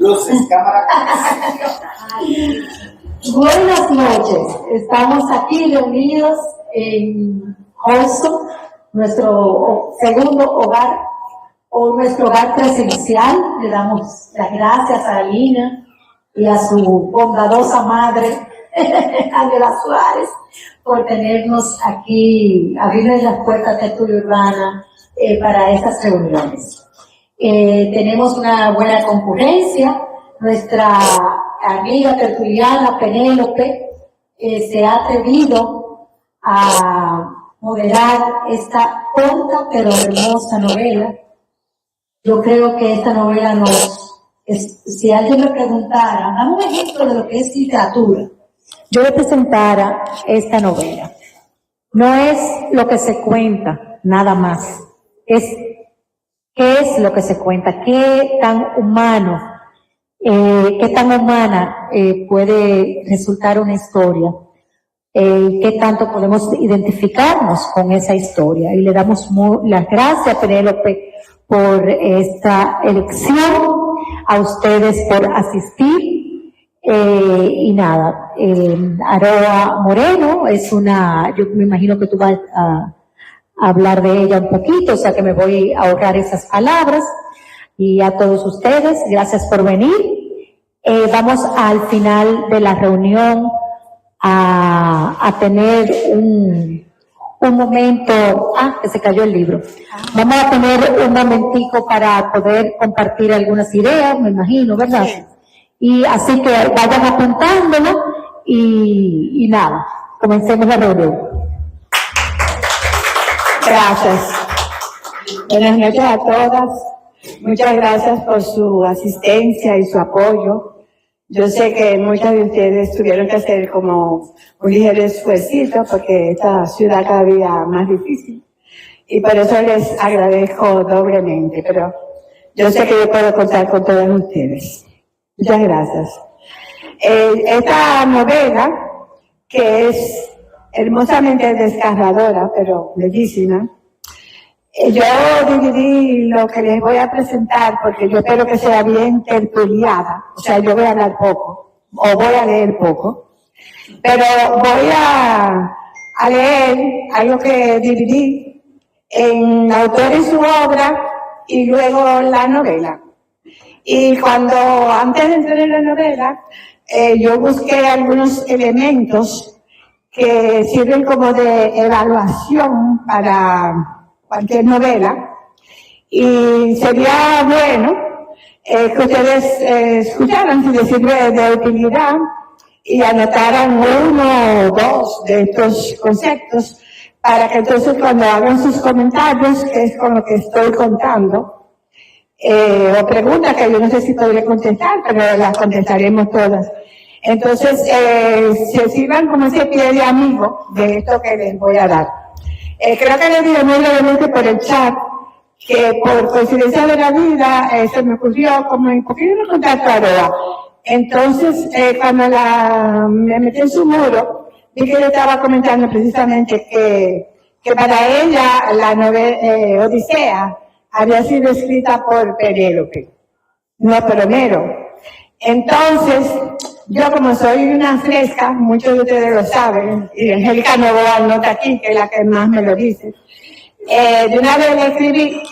Luces, cámara. Buenas noches. Estamos aquí reunidos en Houston, nuestro segundo hogar o nuestro hogar presencial. Le damos las gracias a Alina y a su bondadosa madre, Ángela Suárez, por tenernos aquí, abrirles las puertas de Tertulia Urbana para estas reuniones. Tenemos una buena concurrencia. Nuestra amiga tertuliana Penélope se ha atrevido a moderar esta corta pero hermosa novela. Yo creo que esta novela si alguien me preguntara, dame un ejemplo de lo que es literatura, yo le presentara esta novela. No es lo que se cuenta, nada más. Es qué es lo que se cuenta, qué tan humano, qué tan humana puede resultar una historia, qué tanto podemos identificarnos con esa historia. Y le damos las gracias, Penélope, por esta elección, a ustedes por asistir. Y nada, Aroa Moreno yo me imagino que tú vas a hablar de ella un poquito, o sea que me voy a ahorrar esas palabras. Y a todos ustedes, gracias por venir. Vamos al final de la reunión a tener un momento, que se cayó el libro. Vamos a tener un momentico para poder compartir algunas ideas, me imagino, ¿verdad? Sí. Y así que vayan apuntándolo y nada, comencemos la reunión. Gracias. Buenas noches a todas. Muchas gracias por su asistencia y su apoyo. Yo sé que muchas de ustedes tuvieron que hacer como un ligero esfuerzo porque esta ciudad cada día más difícil. Y por eso les agradezco doblemente. Pero yo sé que yo puedo contar con todos ustedes. Muchas gracias. Esta novela, que es hermosamente desgarradora, pero bellísima, yo dividí lo que les voy a presentar porque yo espero que sea bien tertuliada. O sea, yo voy a hablar poco, o voy a leer poco, pero voy a leer algo que dividí en la autora y su obra y luego la novela. Y antes de entrar en la novela, yo busqué algunos elementos que sirven como de evaluación para cualquier novela, y sería bueno que ustedes escucharan si les sirve de utilidad y anotaran uno o dos de estos conceptos para que entonces cuando hagan sus comentarios, que es con lo que estoy contando, o preguntas que yo no sé si podré contestar, pero las contestaremos todas. Entonces, se sirvan como ese pie de amigo de esto que les voy a dar. Creo que les digo muy brevemente por el chat que por coincidencia de la vida se me ocurrió como ¿por qué no contacto a Aroa? Entonces, cuando me metí en su muro, vi que ella estaba comentando precisamente que para ella la novela Odisea había sido escrita por Penélope, no por Homero. Entonces, yo como soy una fresca, muchos de ustedes lo saben, y Angélica Novoa no está aquí, que es la que más me lo dice, de una vez le escribí,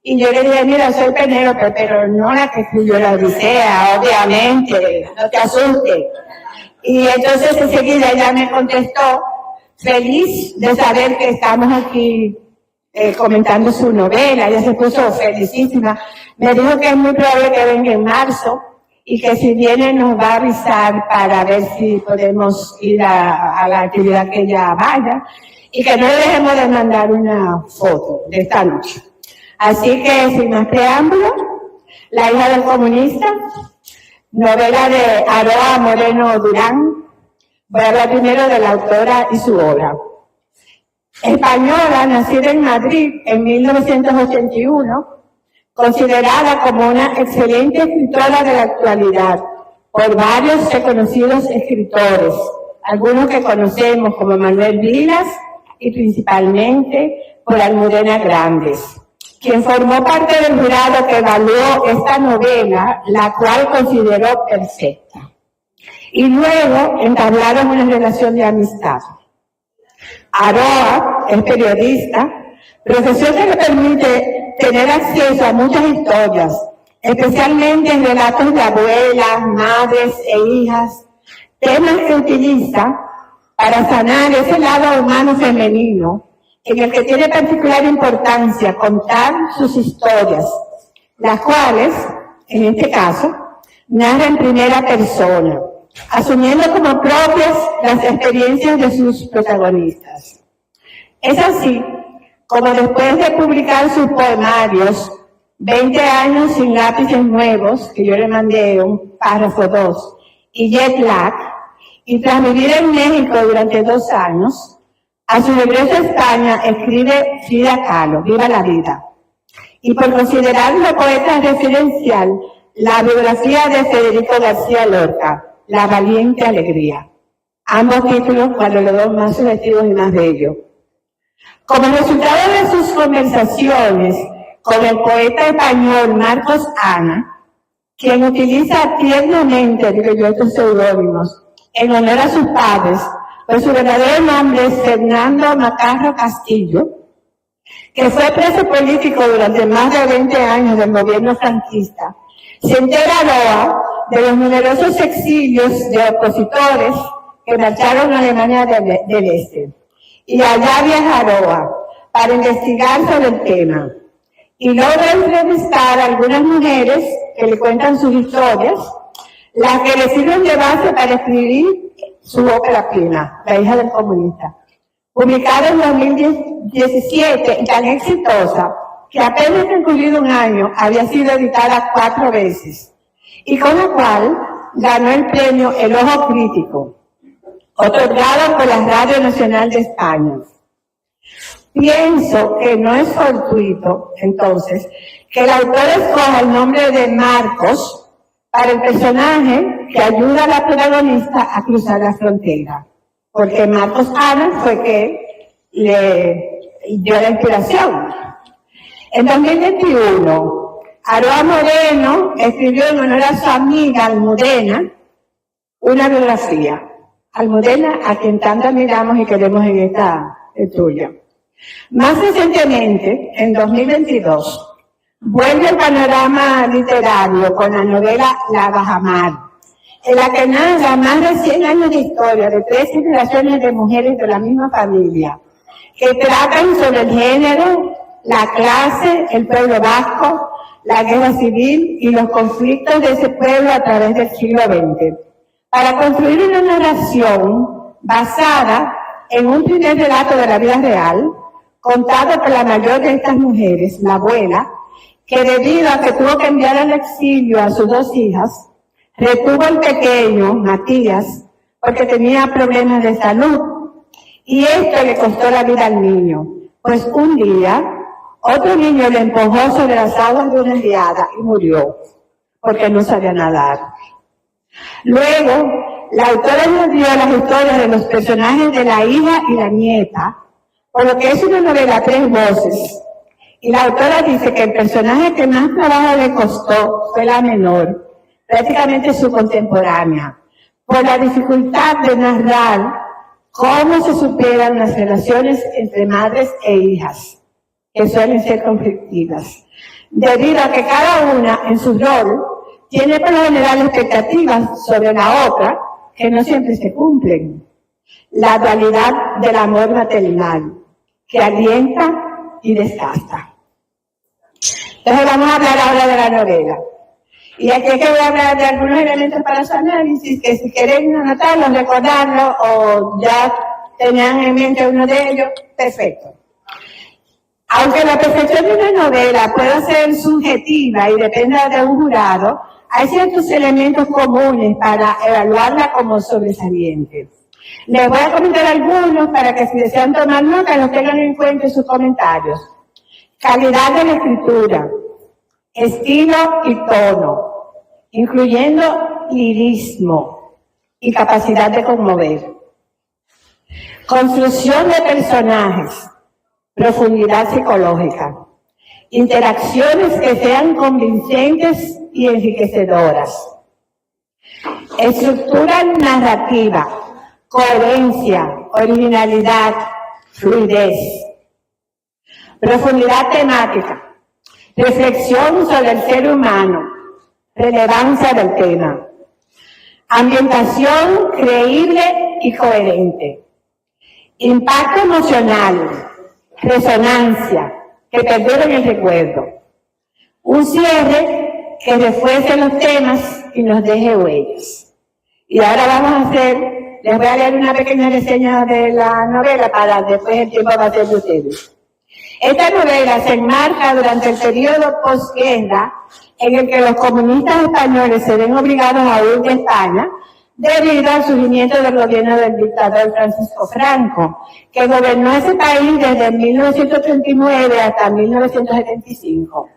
y yo le dije, mira, soy Penélope, pero no la que escribió la Odisea, obviamente, no te asustes. Y entonces enseguida ella me contestó, feliz de saber que estamos aquí comentando su novela. Ella se puso felicísima. Me dijo que es muy probable que venga en marzo y que si viene nos va a avisar para ver si podemos ir a la actividad que ella vaya y que no le dejemos de mandar una foto de esta noche. Así que, sin más preámbulo, La hija del comunista, novela de Aroa Moreno Durán. Voy a hablar primero de la autora y su obra. Española, nacida en Madrid en 1981, considerada como una excelente escritora de la actualidad por varios reconocidos escritores, algunos que conocemos como Manuel Vilas y principalmente por Almudena Grandes. quien formó parte del jurado que evaluó esta novela, la cual consideró perfecta. Y luego entablaron una relación de amistad. Aroa es periodista, profesión que le permite tener acceso a muchas historias, especialmente en relatos de abuelas, madres e hijas, temas que utiliza para sanar ese lado humano femenino, en el que tiene particular importancia contar sus historias, las cuales, en este caso, narra en primera persona, asumiendo como propias las experiencias de sus protagonistas. Es así como después de publicar sus poemarios, 20 años sin lápices nuevos, que yo le mandé un párrafo 2, y Jet Lag, y tras vivir en México durante 2 años, a su regreso a España escribe Frida Kahlo, Viva la vida. Y por considerarlo poeta referencial, la biografía de Federico García Lorca, La valiente alegría. Ambos títulos cuando los dos más subjetivos y más bellos. Como resultado de sus conversaciones con el poeta español Marcos Ana, quien utiliza tiernamente, digo yo, estos seudónimos, en honor a sus padres, pues su verdadero nombre es Fernando Macarro Castillo, que fue preso político durante más de 20 años del gobierno franquista, se entera Aroa de los numerosos exilios de opositores que marcharon a Alemania del Este. Y allá viaja Aroa para investigar sobre el tema. Y logra entrevistar a algunas mujeres que le cuentan sus historias, las que le sirven de base para escribir su ópera prima, La hija del comunista, publicada en 2017 y tan exitosa que apenas transcurrido 1 año había sido editada 4 veces, y con la cual ganó el premio El Ojo Crítico, otorgado por la Radio Nacional de España. Pienso que no es fortuito, entonces, que el autor escoja el nombre de Marcos para el personaje que ayuda a la protagonista a cruzar la frontera, porque Marcos Ana fue que le dio la inspiración. En 2021, Aroa Moreno escribió en honor a su amiga Almudena una biografía. Almudena, a quien tanto admiramos y queremos en esta tertulia. Más recientemente, en 2022, vuelve el panorama literario con la novela La Bajamar, en la que narra más de 100 años de historia de 3 generaciones de mujeres de la misma familia, que tratan sobre el género, la clase, el pueblo vasco, la guerra civil y los conflictos de ese pueblo a través del siglo XX, para construir una narración basada en un primer relato de la vida real, contado por la mayor de estas mujeres, la abuela, que debido a que tuvo que enviar al exilio a sus 2 hijas, retuvo al pequeño, Matías, porque tenía problemas de salud, y esto le costó la vida al niño, pues un día otro niño le empujó sobre las aguas de una riada y murió, porque no sabía nadar. Luego, la autora nos dio las historias de los personajes de la hija y la nieta, por lo que es una novela a 3 voces. Y la autora dice que el personaje que más trabajo le costó fue la menor, prácticamente su contemporánea, por la dificultad de narrar cómo se superan las relaciones entre madres e hijas, que suelen ser conflictivas, debido a que cada una en su rol tiene por lo general expectativas sobre la otra que no siempre se cumplen. La dualidad del amor maternal, que alienta y desgasta. Entonces vamos a hablar ahora de la novela. Y aquí es que voy a hablar de algunos elementos para su análisis, que si quieren anotarlos, recordarlos, o ya tenían en mente uno de ellos, perfecto. Aunque la perfección de una novela pueda ser subjetiva y dependa de un jurado, hay ciertos elementos comunes para evaluarla como sobresaliente. Les voy a comentar algunos para que si desean tomar nota los tengan en cuenta en sus comentarios. Calidad de la escritura, estilo y tono, incluyendo lirismo y capacidad de conmover. Construcción de personajes, profundidad psicológica. interacciones que sean convincentes y enriquecedoras. Estructura narrativa, coherencia, originalidad, fluidez. Profundidad temática, reflexión sobre el ser humano, relevancia del tema. Ambientación creíble y coherente. Impacto emocional, resonancia, que perduren el recuerdo. Un cierre que refuerce los temas y nos deje huellas. Y ahora les voy a leer una pequeña reseña de la novela para después el tiempo va a ser de ustedes. Esta novela se enmarca durante el periodo posguerra en el que los comunistas españoles se ven obligados a huir de España debido al surgimiento del gobierno del dictador Francisco Franco, que gobernó ese país desde 1939 hasta 1975.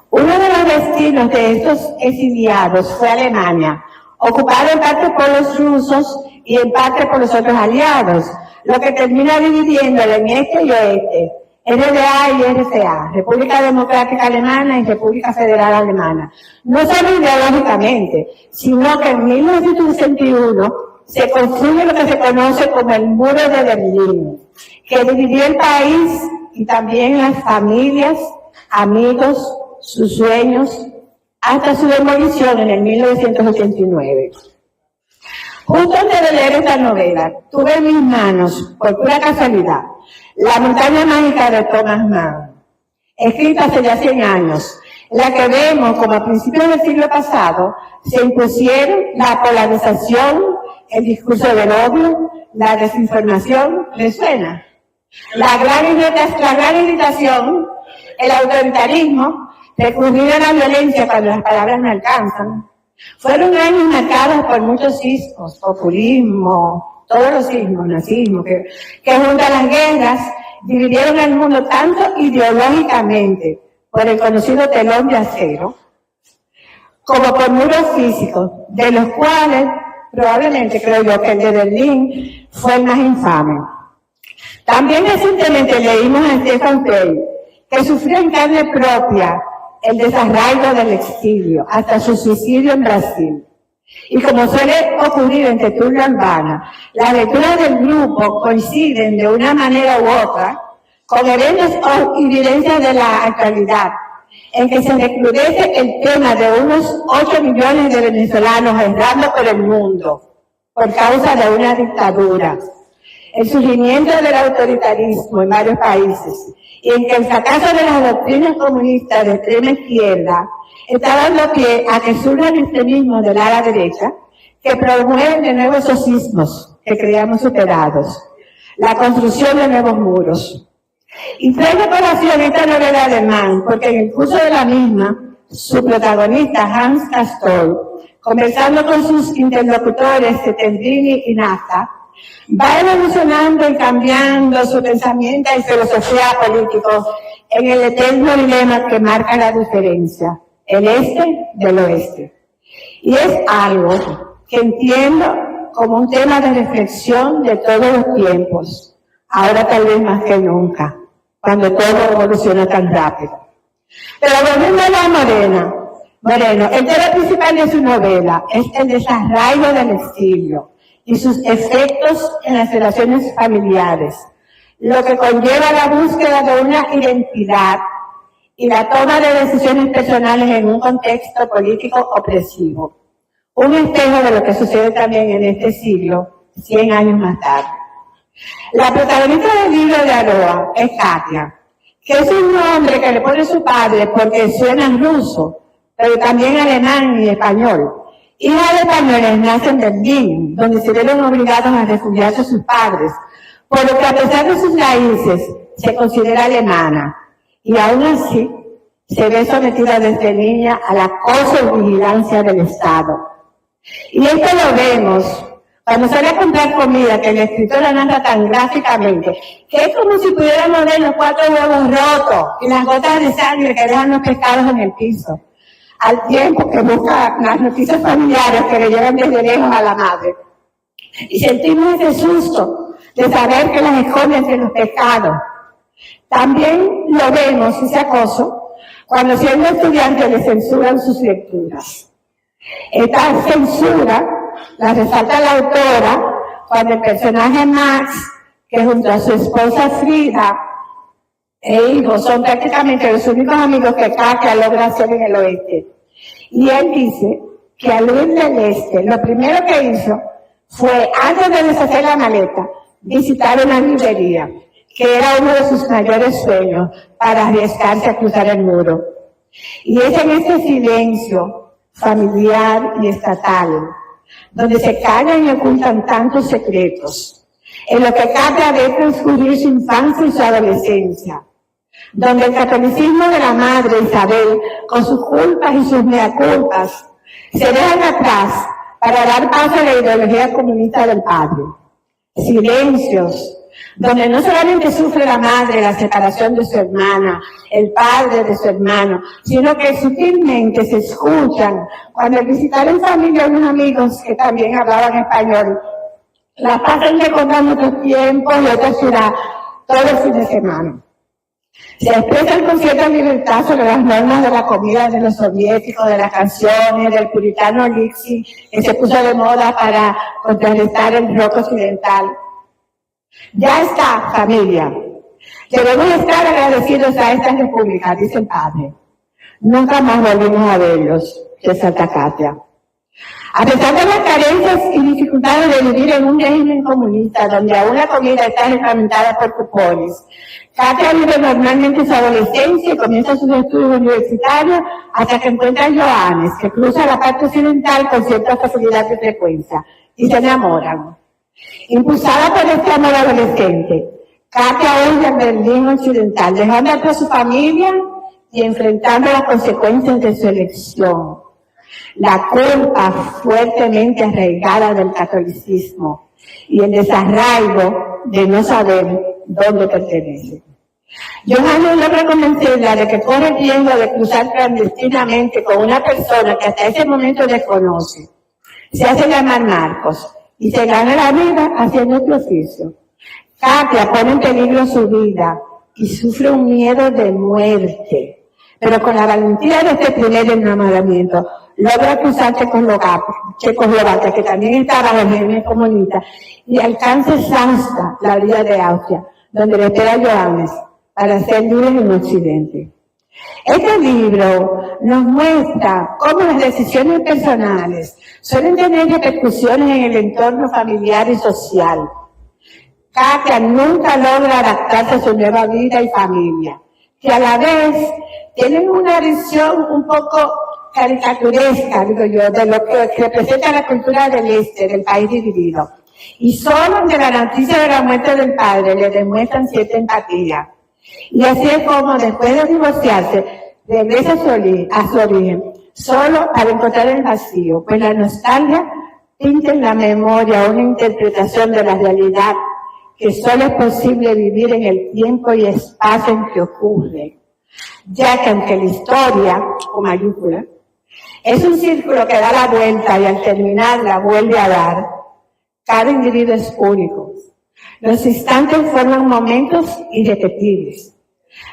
Uno de los destinos de estos exiliados fue Alemania, ocupado en parte por los rusos y en parte por los otros aliados, lo que termina dividiéndolo en este y oeste, RDA y RCA, República Democrática Alemana y República Federal Alemana. No solo ideológicamente, sino que en 1961 se construye lo que se conoce como el Muro de Berlín, que dividió el país y también las familias, amigos, sus sueños, hasta su demolición en el 1989. Justo antes de leer esta novela, tuve en mis manos, por pura casualidad, La montaña mágica de Thomas Mann, escrita hace ya 100 años, la que vemos como a principios del siglo pasado se impusieron la polarización, el discurso del odio, la desinformación. ¿Les suena? La gran irritación, el autoritarismo, recurrir a la violencia cuando las palabras no alcanzan. Fueron años marcados por muchos sismos, populismo, todos los sismos, nazismo, que junto a las guerras dividieron el mundo tanto ideológicamente por el conocido telón de acero, como por muros físicos, de los cuales probablemente creo yo que el de Berlín fue el más infame. También recientemente leímos a Stefan Zweig, que sufrió en carne propia el desarraigo del exilio, hasta su suicidio en Brasil. Y como suele ocurrir en Tertulia Urbana, las lecturas del grupo coinciden de una manera u otra con eventos y evidencias de la actualidad, en que se recrudece el tema de unos 8 millones de venezolanos errando por el mundo por causa de una dictadura, el surgimiento del autoritarismo en varios países, y en que el fracaso de las doctrinas comunistas de extrema izquierda está dando pie a que surjan extremismos del ala derecha que promueven de nuevo esos sismos que creamos superados, la construcción de nuevos muros. Y traigo a colación esta novela de Mann porque en el curso de la misma, su protagonista Hans Castorp, conversando con sus interlocutores Settembrini y Nasta, va evolucionando y cambiando su pensamiento y filosofía político en el eterno dilema que marca la diferencia, el este del oeste. Y es algo que entiendo como un tema de reflexión de todos los tiempos, ahora tal vez más que nunca, cuando todo evoluciona tan rápido. Pero volviendo a la Moreno, el tema principal de su novela es el desarraigo del exilio y sus efectos en las relaciones familiares, lo que conlleva la búsqueda de una identidad y la toma de decisiones personales en un contexto político opresivo. Un espejo de lo que sucede también en este siglo, 100 años más tarde. La protagonista del libro de Aroa es Katia, que es un nombre que le pone su padre porque suena ruso, pero también alemán y español. Hija de españoles, nace en Berlín, donde se vieron obligados a refugiarse a sus padres, por lo que a pesar de sus raíces se considera alemana, y aún así se ve sometida desde niña al acoso y vigilancia del Estado. Y esto lo vemos cuando sale a comprar comida, que la escritora narra tan gráficamente, que es como si pudiéramos ver los 4 huevos rotos y las gotas de sangre que dejan los pescados en el piso, al tiempo que busca las noticias familiares que le llevan desde lejos a la madre. Y sentimos ese susto de saber que las esconde entre los pescados, También lo vemos, ese acoso, cuando siendo estudiantes le censuran sus lecturas. Esta censura la resalta la autora cuando el personaje Max, que junto a su esposa Frida e hijos son prácticamente los únicos amigos que Katia logra hacer en el oeste. Y él dice que al huir del este, lo primero que hizo fue, antes de deshacer la maleta, visitar una librería, que era uno de sus mayores sueños para arriesgarse a cruzar el muro. Y es en este silencio familiar y estatal, donde se callan y ocultan tantos secretos, en lo que Katia ve transcurrir su infancia y su adolescencia, donde el catolicismo de la madre Isabel, con sus culpas y sus mea culpas, se dejan atrás para dar paso a la ideología comunista del padre. Silencios, donde no solamente sufre la madre la separación de su hermana, el padre de su hermano, sino que sutilmente se escuchan cuando al visitar en familia unos amigos que también hablaban español, la pasan recordando otros tiempos y otra ciudad todo el fin de semana. Se expresan con cierta libertad sobre las normas de la comida de los soviéticos, de las canciones, del puritano Lixi, que se puso de moda para contrarrestar el rock occidental. Ya está, familia. Debemos estar agradecidos a esta república, dice el padre. Nunca más volvimos a verlos, resalta Katia. A pesar de las carencias y dificultades de vivir en un régimen comunista donde aún la comida está reglamentada por cupones, Katia vive normalmente su adolescencia y comienza sus estudios universitarios hasta que encuentra a Johannes, que cruza la parte occidental con cierta facilidad y frecuencia, y se enamoran. Impulsada por este amor adolescente, Katia huye al Berlín occidental, dejando atrás a su familia y enfrentando las consecuencias de su elección. La culpa fuertemente arraigada del catolicismo y el desarraigo de no saber dónde pertenece. Johannes logra convencerla de que corre el riesgo de cruzar clandestinamente con una persona que hasta ese momento desconoce. Se hace llamar Marcos y se gana la vida haciendo este oficio. Katia pone en peligro su vida y sufre un miedo de muerte, pero con la valentía de este primer enamoramiento logra cruzar Checoslovaquia, que también estaba bajo el régimen comunista, y alcanza exhausta la orilla de Austria, donde le espera Johannes para ser libres en Occidente. Este libro nos muestra cómo las decisiones personales suelen tener repercusiones en el entorno familiar y social. Katia nunca logra adaptarse a su nueva vida y familia, que a la vez tienen una visión un poco caricaturesca, digo yo, de lo que representa la cultura del este, del país dividido. Y solo ante la noticia de la muerte del padre le demuestran cierta empatía. Y así es como, después de divorciarse, regresa a su origen, solo para encontrar el vacío, pues la nostalgia pinta en la memoria una interpretación de la realidad que solo es posible vivir en el tiempo y espacio en que ocurre, ya que aunque la historia, con mayúscula, es un círculo que da la vuelta y al terminarla vuelve a dar, cada individuo es único. Los instantes forman momentos irrepetibles.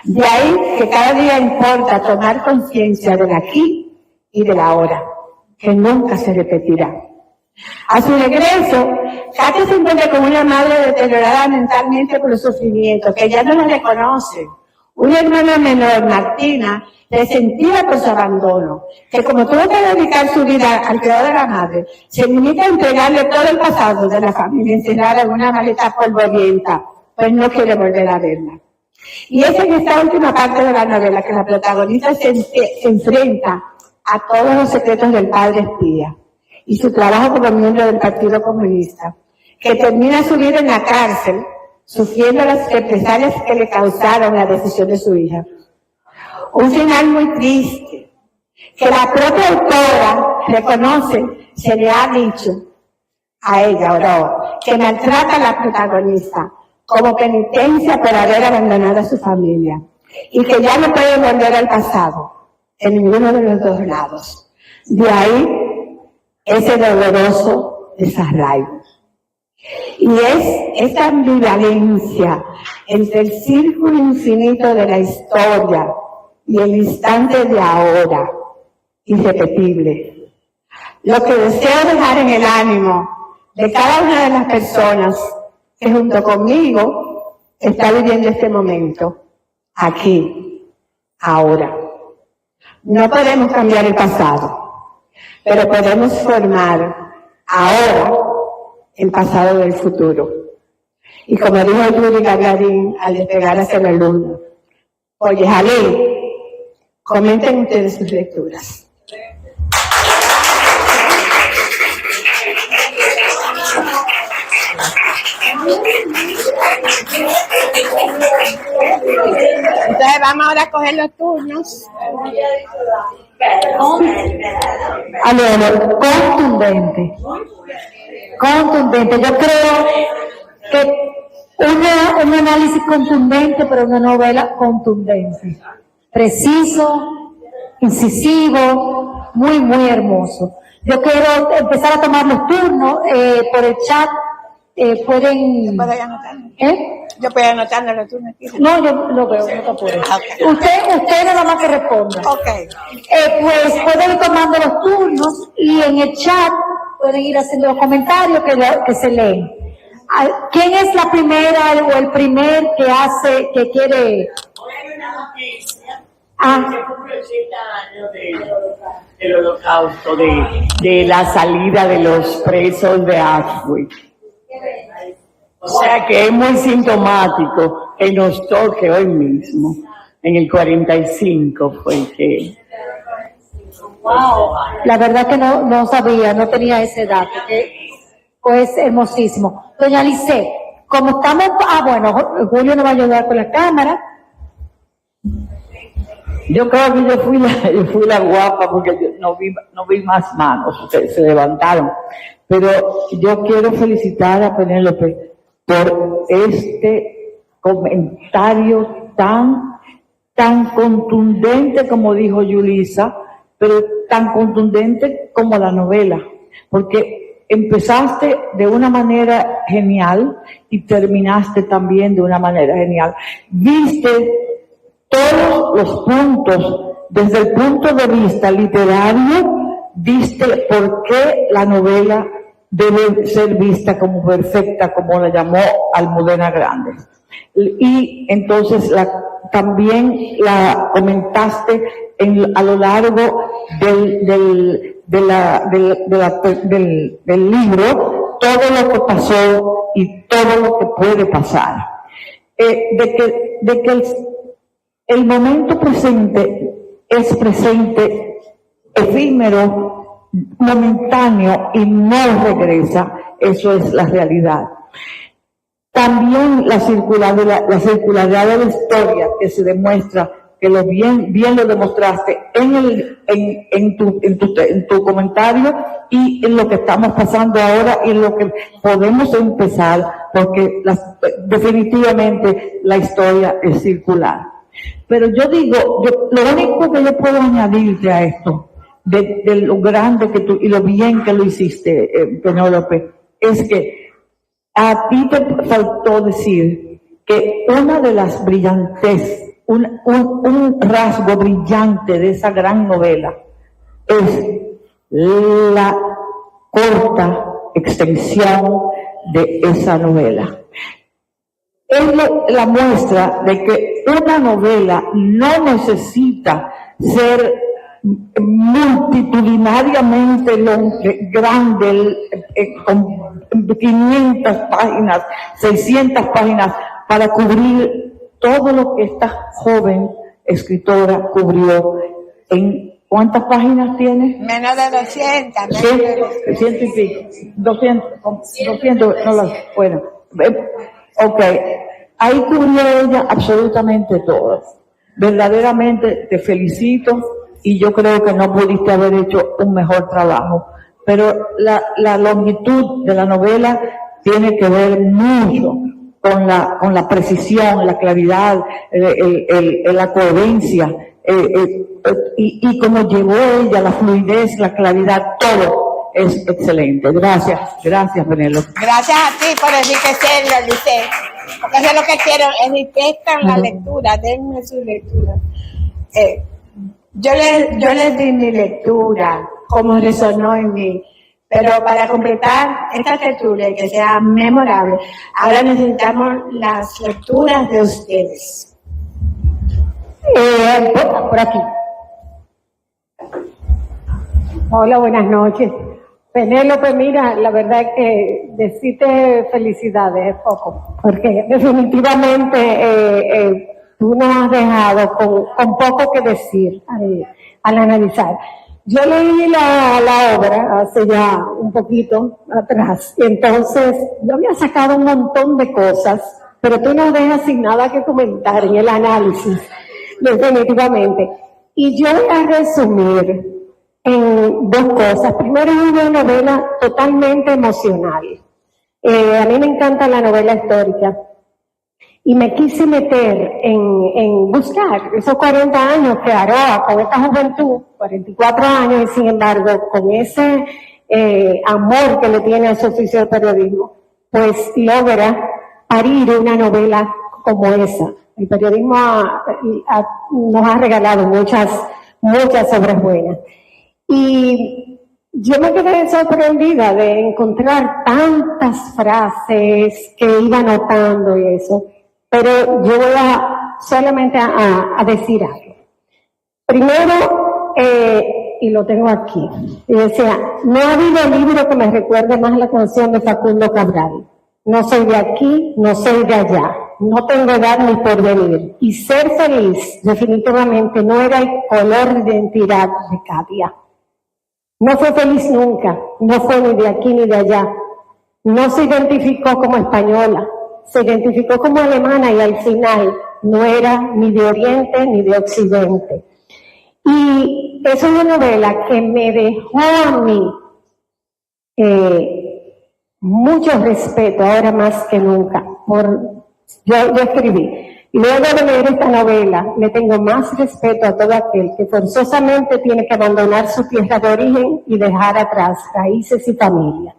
De ahí que cada día importa tomar conciencia del aquí y del ahora, que nunca se repetirá. A su regreso, Katia se encuentra con una madre deteriorada mentalmente por el sufrimiento, que ya no la reconoce. Una hermana menor, Martina, resentida por su abandono, que como tuvo que dedicar su vida al cuidado de la madre, se limita a entregarle todo el pasado de la familia encerrada en una maleta polvorienta, pues no quiere volver a verla. Y es en esta última parte de la novela que la protagonista se enfrenta a todos los secretos del padre espía y su trabajo como miembro del Partido Comunista, que termina su vida en la cárcel, sufriendo las represalias que le causaron la decisión de su hija. Un final muy triste, que la propia autora reconoce, se le ha dicho a ella, Aurora, que maltrata a la protagonista como penitencia por haber abandonado a su familia y que ya no puede volver al pasado en ninguno de los dos lados. De ahí ese doloroso desarraigo. Y es esta ambivalencia entre el círculo infinito de la historia y el instante de ahora, irrepetible. Lo que deseo dejar en el ánimo de cada una de las personas que junto conmigo está viviendo este momento, aquí, ahora. No podemos cambiar el pasado, pero podemos formar ahora el pasado del futuro. Y como dijo Yuri Gagarin al despegar hacia la luna, oye, Jalí, comenten ustedes sus lecturas. Entonces vamos ahora a coger los turnos. A ver, contundente. Yo creo que un análisis contundente, pero una novela contundente. Preciso, incisivo, muy, muy hermoso. Yo quiero empezar a tomar los turnos por el chat. Pueden... ¿Yo puedo ir anotando? Yo puedo anotando los turnos. No, yo lo veo, no te apures. Okay. Usted nada más que responda. Okay. Pues pueden ir tomando los turnos y en el chat pueden ir haciendo los comentarios que se leen. ¿Quién es la primera o el primer que quiere? Que cumple 80 años del holocausto, de la salida de los presos de Auschwitz. O sea que es muy sintomático que nos toque hoy mismo, en el 45 fue que... Wow. La verdad que no sabía, no tenía ese dato, que pues hermosísimo. Doña Lice, como estamos, bueno, Julio nos va a ayudar con la cámara. Yo creo que yo fui la guapa porque yo no vi más manos, se levantaron. Pero yo quiero felicitar a Penélope por este comentario tan contundente como dijo Yulisa, pero tan contundente como la novela, porque empezaste de una manera genial y terminaste también de una manera genial. Viste todos los puntos, desde el punto de vista literario, viste por qué la novela debe ser vista como perfecta, como la llamó Almudena Grandes. Y entonces también la comentaste a lo largo del libro, todo lo que pasó y todo lo que puede pasar. De que el momento presente es presente, efímero, momentáneo y no regresa, eso es la realidad. También la circularidad de la historia que se demuestra, que bien lo demostraste en tu comentario y en lo que estamos pasando ahora y en lo que podemos empezar, porque definitivamente la historia es circular. Pero yo digo, lo único que yo puedo añadirte a esto, de lo grande que tú y lo bien que lo hiciste, Penélope, es que a ti te faltó decir que una de las brillantes, un rasgo brillante de esa gran novela es la corta extensión de esa novela. Es la muestra de que una novela no necesita ser multitudinariamente grande, con 500 páginas, 600 páginas, para cubrir todo lo que esta joven escritora cubrió. ¿En cuántas páginas tiene? Menos de 200. 100 y pico. 200, no las, bueno. Ok, ahí cubrió ella absolutamente todo. Verdaderamente te felicito y yo creo que no pudiste haber hecho un mejor trabajo. Pero la longitud de la novela tiene que ver mucho con la precisión, la claridad, la coherencia, y como llegó ella, la fluidez, la claridad, todo es excelente. Gracias, Penélope. Gracias a ti por enriquecerlo, Lice. Porque eso es lo que quiero, enriquezcan la lectura, denme su lectura. Yo les di mi lectura, como resonó en mí, pero para completar esta tertulia y que sea memorable, ahora necesitamos las lecturas de ustedes. Por aquí. Hola, buenas noches. Penélope, mira, la verdad es que decirte felicidades es poco, porque definitivamente tú nos has dejado con poco que decir al analizar. Yo leí la obra hace ya un poquito atrás, y entonces yo había sacado un montón de cosas, pero tú no dejas sin nada que comentar en el análisis, definitivamente. Y yo voy a resumir en dos cosas. Primero, es una novela totalmente emocional. A mí me encanta la novela histórica. Y me quise meter en buscar esos 40 años que Aroa, con esta juventud, 44 años, y sin embargo, con ese amor que le tiene a su oficio de periodismo, pues logra parir una novela como esa. El periodismo nos ha regalado muchas obras buenas. Y yo me quedé sorprendida de encontrar tantas frases que iba anotando y eso. Pero yo voy solamente a decir algo. Primero, y lo tengo aquí, y decía, no ha habido libro que me recuerde más la canción de Facundo Cabral. No soy de aquí, no soy de allá, no tengo edad ni porvenir. Y ser feliz, definitivamente, no era el color de identidad de Katia. No fue feliz nunca, no fue ni de aquí ni de allá. No se identificó como española. Se identificó como alemana y al final no era ni de Oriente ni de Occidente. Y es una novela que me dejó a mí mucho respeto, ahora más que nunca. Yo escribí. Y luego de leer esta novela, le tengo más respeto a todo aquel que forzosamente tiene que abandonar su tierra de origen y dejar atrás raíces y familia.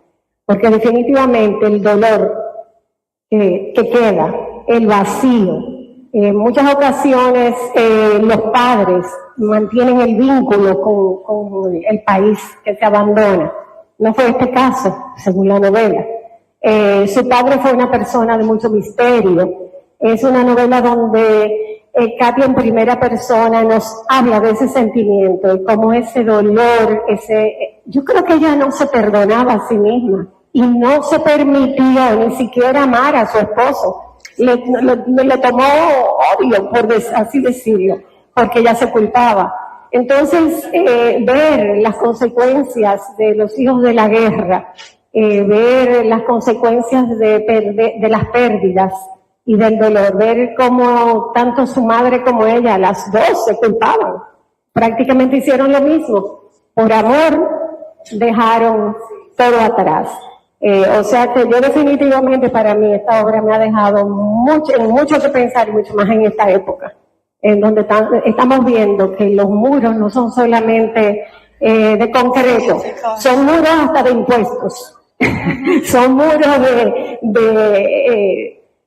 Porque definitivamente el dolor que queda, el vacío. En muchas ocasiones los padres mantienen el vínculo con el país que se abandona. No fue este caso, según la novela. Su padre fue una persona de mucho misterio. Es una novela donde Katia en primera persona nos habla de ese sentimiento y cómo ese dolor, yo creo que ella no se perdonaba a sí misma. Y no se permitió ni siquiera amar a su esposo. Le tomó odio, por así decirlo, porque ella se culpaba. Entonces, ver las consecuencias de los hijos de la guerra, ver las consecuencias de las pérdidas y del dolor, ver cómo tanto su madre como ella, las dos se culpaban. Prácticamente hicieron lo mismo. Por amor, dejaron todo atrás. O sea que yo definitivamente, para mí, esta obra me ha dejado mucho que pensar, y mucho más en esta época, en donde estamos viendo que los muros no son solamente de concreto, son muros hasta de impuestos, son muros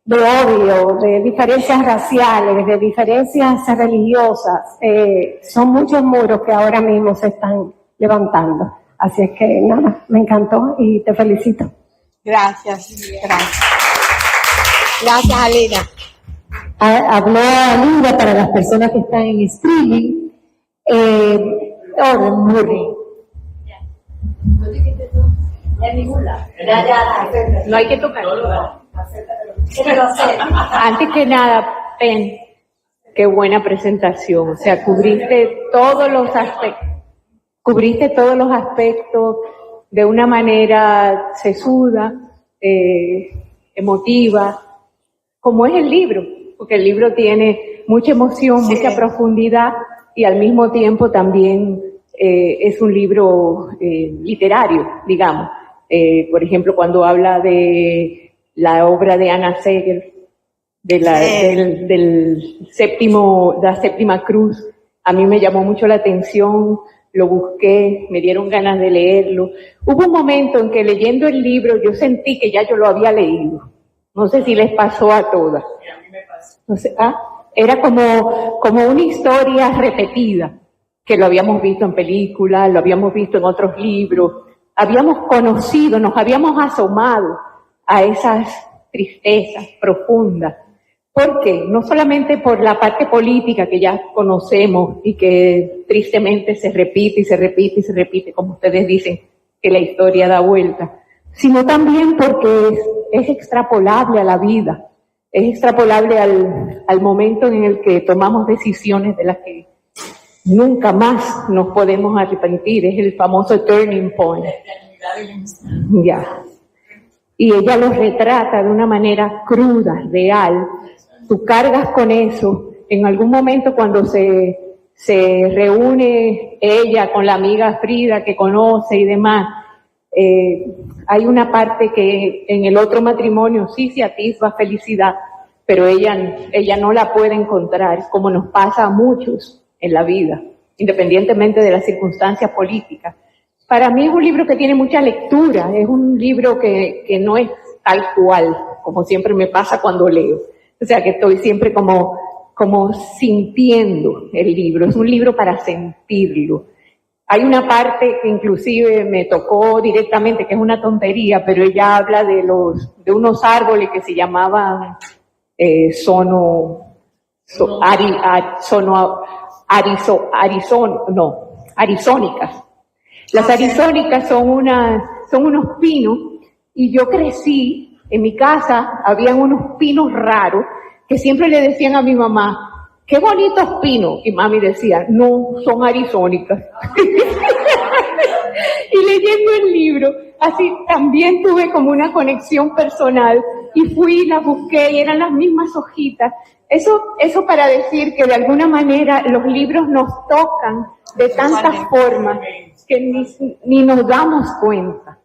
de odio, de diferencias raciales, de diferencias religiosas, son muchos muros que ahora mismo se están levantando. Así es que nada, me encantó y te felicito. Gracias. Gracias, Alina. Habló Alina para las personas que están en streaming. Murray. No hay que tocarlo. Antes que nada, Pen, qué buena presentación. O sea, cubriste todos los aspectos de una manera sesuda, emotiva, como es el libro, porque el libro tiene mucha emoción, mucha profundidad y al mismo tiempo también es un libro literario, digamos. Por ejemplo, cuando habla de la obra de Anna Seger, de la séptima cruz, a mí me llamó mucho la atención lo busqué, me dieron ganas de leerlo. Hubo un momento en que leyendo el libro yo sentí que ya yo lo había leído. No sé si les pasó a todas. A mí me pasó. No sé, era como una historia repetida, que lo habíamos visto en películas, lo habíamos visto en otros libros, habíamos conocido, nos habíamos asomado a esas tristezas profundas. ¿Por qué? No solamente por la parte política que ya conocemos y que tristemente se repite y se repite y se repite, como ustedes dicen, que la historia da vuelta, sino también porque es extrapolable a la vida, es extrapolable al momento en el que tomamos decisiones de las que nunca más nos podemos arrepentir, es el famoso turning point. Ya. Y ella lo retrata de una manera cruda, real. Tú cargas con eso. En algún momento cuando se reúne ella con la amiga Frida que conoce y demás, hay una parte que en el otro matrimonio sí se atisba felicidad, pero ella no la puede encontrar, como nos pasa a muchos en la vida, independientemente de las circunstancias políticas. Para mí es un libro que tiene mucha lectura, es un libro que no es tal cual, como siempre me pasa cuando leo. O sea, que estoy siempre como sintiendo el libro. Es un libro para sentirlo. Hay una parte que inclusive me tocó directamente, que es una tontería, pero ella habla de unos árboles que se llamaban arizónicas. Las arizónicas son unos pinos, y yo crecí, en mi casa habían unos pinos raros que siempre le decían a mi mamá, qué bonitos pinos, y mami decía, no, son arizónicas. Y leyendo el libro, así también tuve como una conexión personal, y fui, la busqué, y eran las mismas hojitas. Eso para decir que de alguna manera los libros nos tocan de tantas formas que ni nos damos cuenta.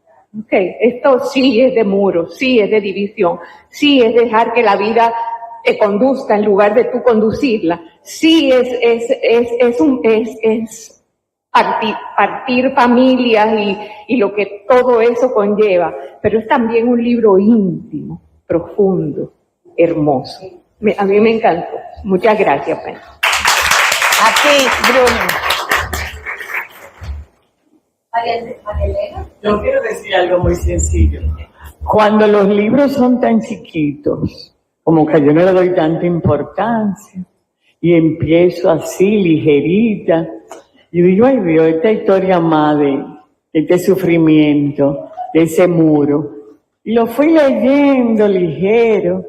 Okay, esto sí es de muros, sí es de división, sí es dejar que la vida te conduzca en lugar de tú conducirla, sí es partir familias y lo que todo eso conlleva, pero es también un libro íntimo, profundo, hermoso. A mí me encantó. Muchas gracias, Pena. A ti, Bruno. Yo quiero decir algo muy sencillo. Cuando los libros son tan chiquitos, como que yo no le doy tanta importancia, y empiezo así, ligerita, y digo, ay Dios, esta historia más de este sufrimiento, de ese muro, y lo fui leyendo ligero,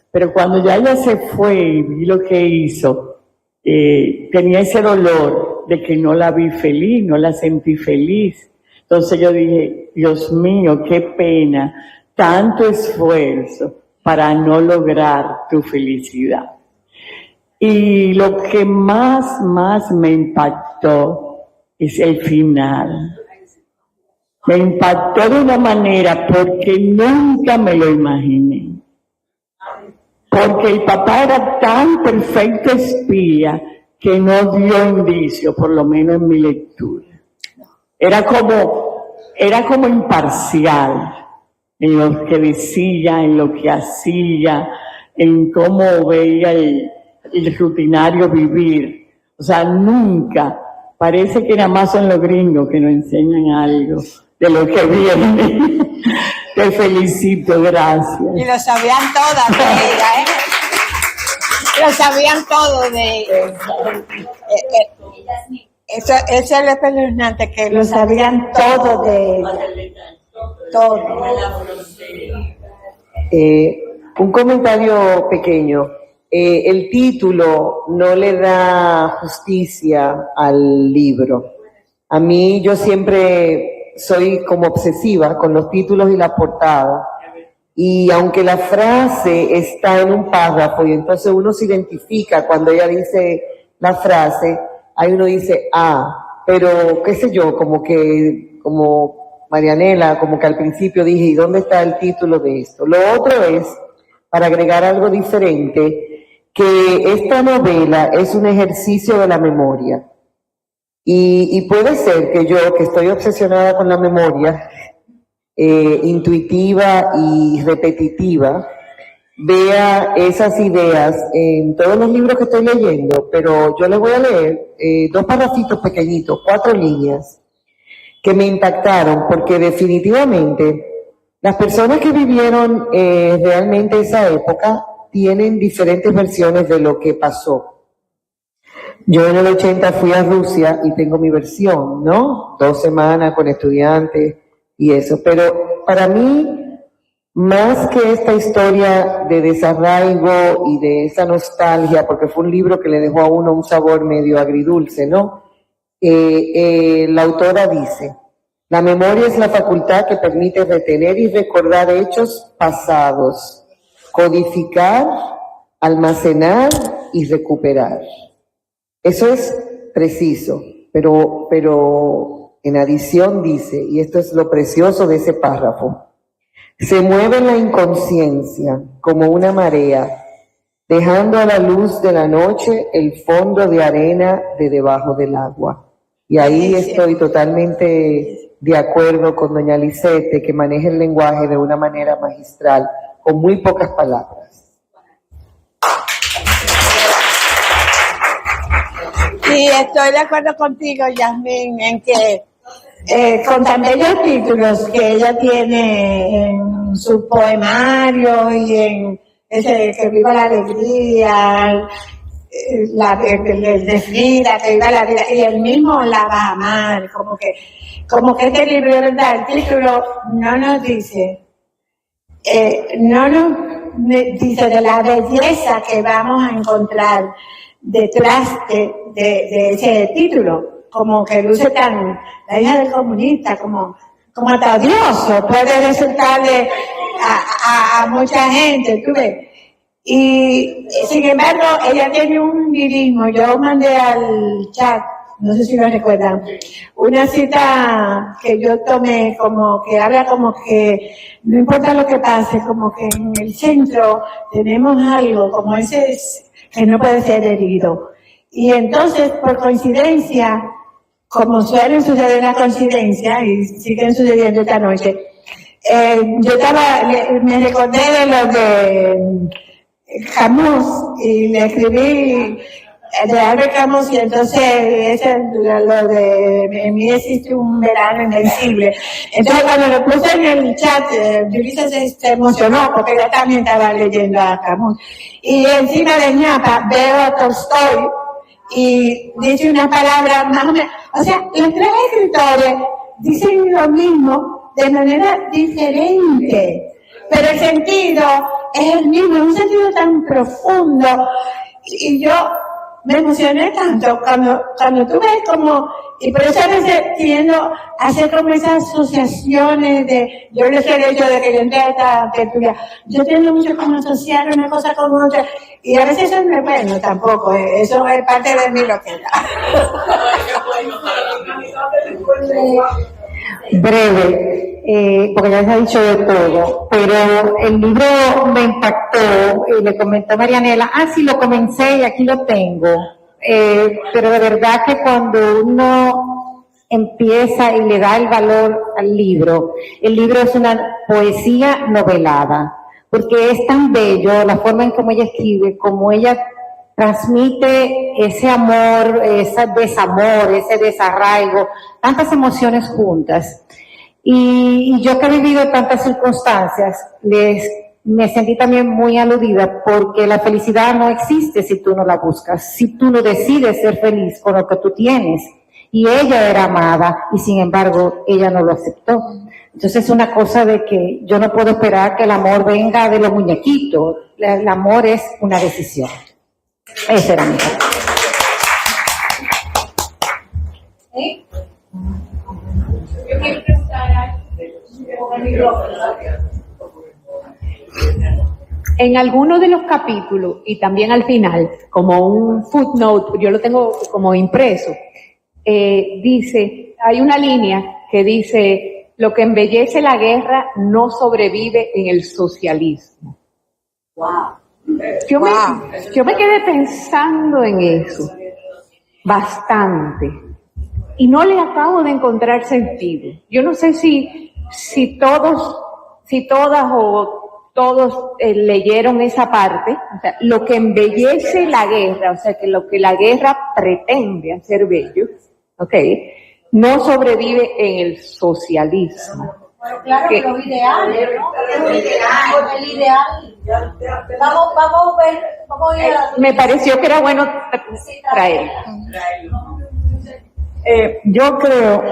pero cuando ya ella se fue y vi lo que hizo, tenía ese dolor de que no la vi feliz, no la sentí feliz. Entonces yo dije, Dios mío, qué pena, tanto esfuerzo para no lograr tu felicidad. Y lo que más me impactó es el final. Me impactó de una manera porque nunca me lo imaginé. Porque el papá era tan perfecto espía que no dio indicio, por lo menos en mi lectura. Era como imparcial en lo que decía, en lo que hacía, en cómo veía el rutinario vivir. O sea, nunca, parece que nada más son los gringos que nos enseñan algo de lo que viene. Te felicito, gracias. Y lo sabían todas de ella, ¿eh? Lo sabían todo de ella. Eso es lo espeluznante, que lo sabían todo de ella. Todo. Un comentario pequeño. El título no le da justicia al libro. A mí, yo siempre soy como obsesiva con los títulos y la portada. Y aunque la frase está en un párrafo y entonces uno se identifica cuando ella dice la frase, ahí uno dice, pero qué sé yo, como Marianela, como que al principio dije, ¿y dónde está el título de esto? Lo otro es, para agregar algo diferente, que esta novela es un ejercicio de la memoria. Y puede ser que yo, que estoy obsesionada con la memoria, intuitiva y repetitiva, vea esas ideas en todos los libros que estoy leyendo, pero yo les voy a leer 2 parrafitos pequeñitos, 4 líneas, que me impactaron, porque definitivamente las personas que vivieron realmente esa época tienen diferentes versiones de lo que pasó. Yo en el 80 fui a Rusia y tengo mi versión, ¿no? 2 semanas con estudiantes y eso, pero para mí, más que esta historia de desarraigo y de esa nostalgia, porque fue un libro que le dejó a uno un sabor medio agridulce, ¿no? La autora dice: la memoria es la facultad que permite retener y recordar hechos pasados, codificar, almacenar y recuperar. Eso es preciso, pero en adición dice, y esto es lo precioso de ese párrafo: se mueve en la inconsciencia como una marea, dejando a la luz de la noche el fondo de arena de debajo del agua. Y ahí estoy totalmente de acuerdo con doña Lisette, que maneja el lenguaje de una manera magistral, con muy pocas palabras. Sí, estoy de acuerdo contigo, Yasmín, en que con tan bellos títulos que ella tiene en su poemario y en ese Que viva la alegría, el de Frida, Que viva la vida, y el mismo La va a amar, como que este libro, ¿verdad? El título no nos dice, dice de la belleza que vamos a encontrar detrás de ese título. Como que luce tan, la hija del comunista, como hasta odioso, puede resultarle a mucha gente, tú ves. Y sin embargo, ella tiene un lirismo. Yo mandé al chat, no sé si lo recuerdan, una cita que yo tomé, como que habla como que no importa lo que pase, como que en el centro tenemos algo, como ese que no puede ser herido. Y entonces, por coincidencia, como suelen suceder las coincidencias y siguen sucediendo esta noche, yo me recordé de lo de Camus y le escribí de Albert Camus, y entonces lo de En mí existe un verano invencible. Entonces cuando lo puse en el chat, Yulisa se emocionó porque ella también estaba leyendo a Camus. Y encima de ñapa veo a Tolstoy y dice una palabra más o menos, o sea, los 3 escritores dicen lo mismo de manera diferente, pero el sentido es el mismo, es un sentido tan profundo. Y yo me emocioné tanto cuando tú ves como, y por eso a veces tiendo a hacer como esas asociaciones de, yo les he hecho de que yo entré a esta tertulia, yo tiendo mucho como asociar una cosa con otra, y a veces eso no es bueno tampoco, eso es parte de mi loquera. Breve, porque ya se ha dicho de todo, pero el libro me impactó, le comentó Marianela, sí, lo comencé y aquí lo tengo, pero de verdad que cuando uno empieza y le da el valor al libro, el libro es una poesía novelada, porque es tan bello la forma en cómo ella escribe, como ella transmite ese amor, ese desamor, ese desarraigo, tantas emociones juntas. Y yo que he vivido tantas circunstancias, me sentí también muy aludida, porque la felicidad no existe si tú no la buscas, si tú no decides ser feliz con lo que tú tienes. Y ella era amada y sin embargo ella no lo aceptó. Entonces es una cosa de que yo no puedo esperar que el amor venga de los muñequitos. El amor es una decisión. Ese era mi caso. Yo quiero preguntar algo. En alguno de los capítulos y también al final, como un footnote, yo lo tengo como impreso, dice, hay una línea que dice, lo que embellece la guerra no sobrevive en el socialismo. Wow. Yo me quedé pensando en eso bastante, y no le acabo de encontrar sentido. Yo no sé si todas o todos leyeron esa parte, o sea, lo que embellece la guerra, o sea, que lo que la guerra pretende hacer bello, ¿okay? No sobrevive en el socialismo. Bueno, claro, que, pero ideal, ¿no? El ideal. Vamos a ir a... me pareció que era bueno traer. Yo creo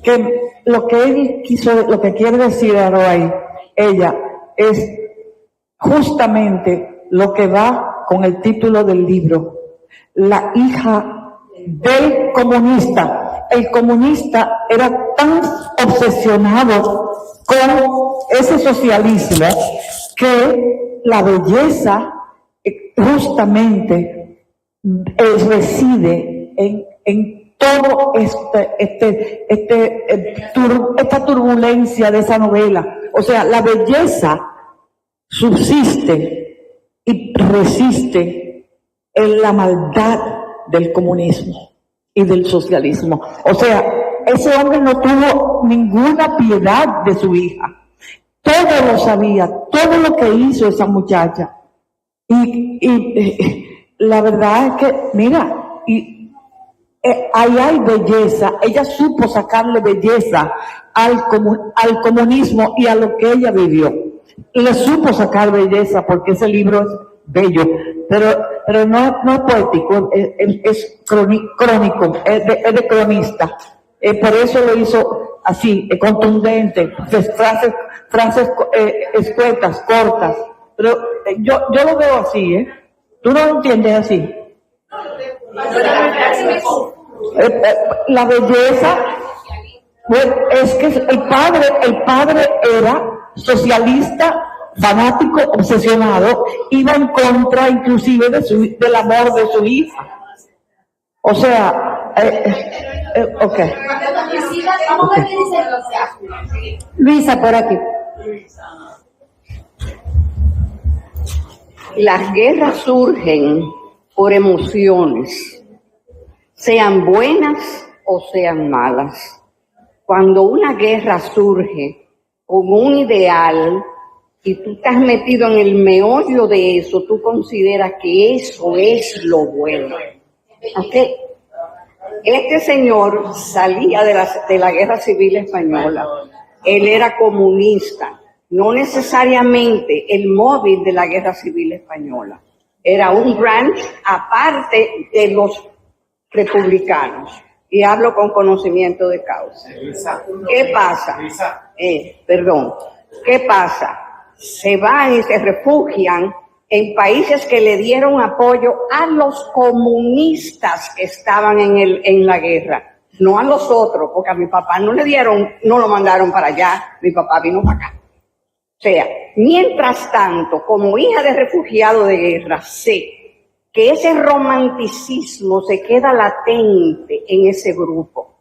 que lo que él quiso, lo que quiere decir Aroay, ella, es justamente lo que va con el título del libro, la hija del comunista. El comunista era tan obsesionado con ese socialismo que la belleza justamente reside en todo esta turbulencia de esa novela. O sea, la belleza subsiste y resiste en la maldad del comunismo y del socialismo. O sea, ese hombre no tuvo ninguna piedad de su hija. Todo lo sabía, todo lo que hizo esa muchacha. Y la verdad es que, mira, ahí hay belleza. Ella supo sacarle belleza al comunismo y a lo que ella vivió. Le supo sacar belleza porque ese libro es bello, pero no es poético, es crónico, es de cronista. Por eso lo hizo así, contundente, frases escuetas, cortas. Pero yo lo veo así, ¿Tú no lo entiendes así? La belleza, bueno, es que el padre era socialista, fanático, obsesionado, iba en contra inclusive del amor de su hija. O sea, okay. Luisa, por aquí. Las guerras surgen por emociones, sean buenas o sean malas. Cuando una guerra surge como un ideal y tú estás metido en el meollo de eso, tú consideras que eso es lo bueno. ¿Ok? Este señor salía de la Guerra Civil Española. Él era comunista. No necesariamente el móvil de la Guerra Civil Española. Era un branch aparte de los republicanos. Y hablo con conocimiento de causa. ¿Qué pasa? ¿Qué pasa? Se van y se refugian en países que le dieron apoyo a los comunistas que estaban en la guerra. No a los otros, porque a mi papá no lo mandaron para allá. Mi papá vino para acá. O sea, mientras tanto, como hija de refugiado de guerra, sé que ese romanticismo se queda latente en ese grupo.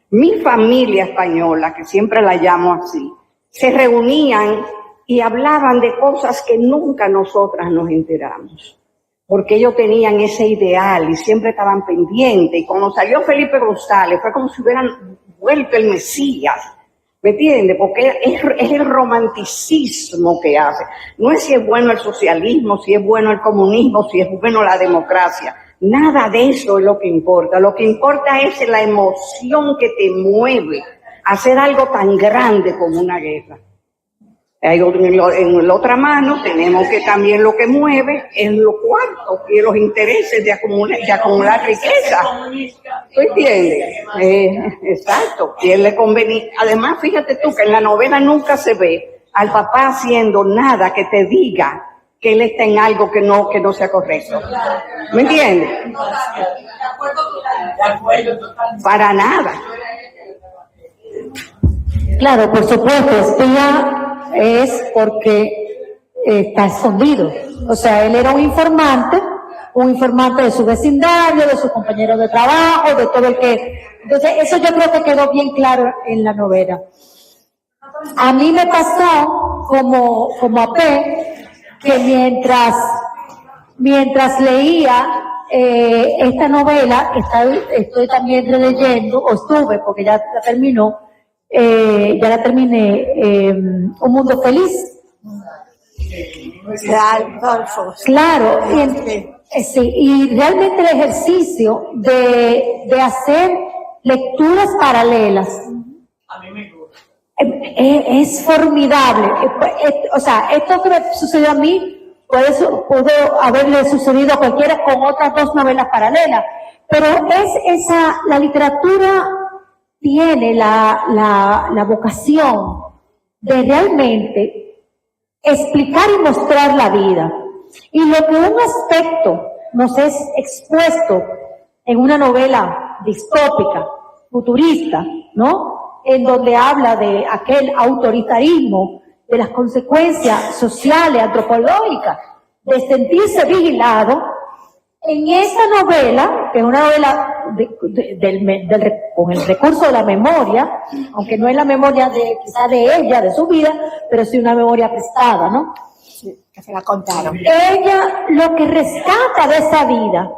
Mi familia española, que siempre la llamo así, se reunían y hablaban de cosas que nunca nosotras nos enteramos, porque ellos tenían ese ideal y siempre estaban pendientes. Y cuando salió Felipe González, fue como si hubieran vuelto el Mesías. ¿Me entiendes? Porque es el romanticismo que hace. No es si es bueno el socialismo, si es bueno el comunismo, si es bueno la democracia. Nada de eso es lo que importa. Lo que importa es la emoción que te mueve a hacer algo tan grande como una guerra. En la otra mano tenemos que también lo que mueve es lo cuarto y los intereses de acumular riqueza. ¿Tú entiendes? Exacto. Y él le convenía. Además, fíjate tú que en la novela nunca se ve al papá haciendo nada que te diga que él está en algo que no sea correcto. ¿Me entiendes? Para nada. Claro, por supuesto, espía es porque está escondido. O sea, él era un informante de su vecindario, de sus compañeros de trabajo, de todo el que... Entonces, eso yo creo que quedó bien claro en la novela. A mí me pasó como a P, que mientras leía, esta novela estoy también releyendo, o estuve, porque ya la terminó, ya la terminé, Un Mundo Feliz. Claro, y realmente el ejercicio de hacer lecturas paralelas A mí me gusta. es formidable. O sea, esto que me sucedió a mí pudo haberle sucedido a cualquiera con otras dos novelas paralelas, pero la literatura tiene la vocación de realmente explicar y mostrar la vida. Y lo que un aspecto nos es expuesto en una novela distópica, futurista, ¿no? En donde habla de aquel autoritarismo, de las consecuencias sociales, antropológicas, de sentirse vigilado. En esa novela, que es una novela con el recurso de la memoria, aunque no es la memoria quizá de ella, de su vida, pero sí una memoria prestada, ¿no? Que se la contaron. Ella lo que rescata de esa vida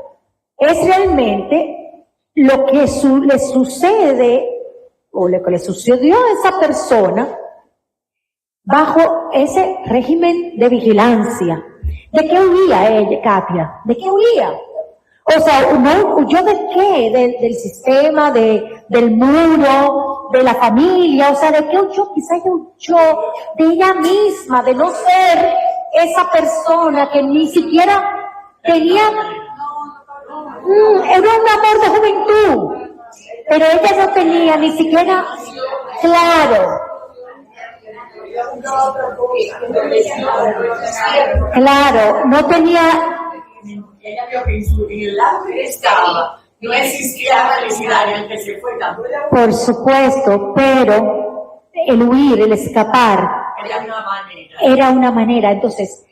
es realmente lo que le sucede, o lo que le sucedió a esa persona bajo ese régimen de vigilancia. ¿De qué huía ella, Katia? ¿De qué huía? O sea, ¿huyó de qué? Del sistema, del muro, de la familia. O sea, ¿de qué huyó? Quizá ella huyó de ella misma, de no ser esa persona que ni siquiera tenía... era un amor de juventud, pero ella no tenía ni siquiera... Claro, no tenía... Ella vio que en el lado que estaba no existía la felicidad en el que se fue tan. Por supuesto, pero el huir, el escapar, era una manera. Entonces,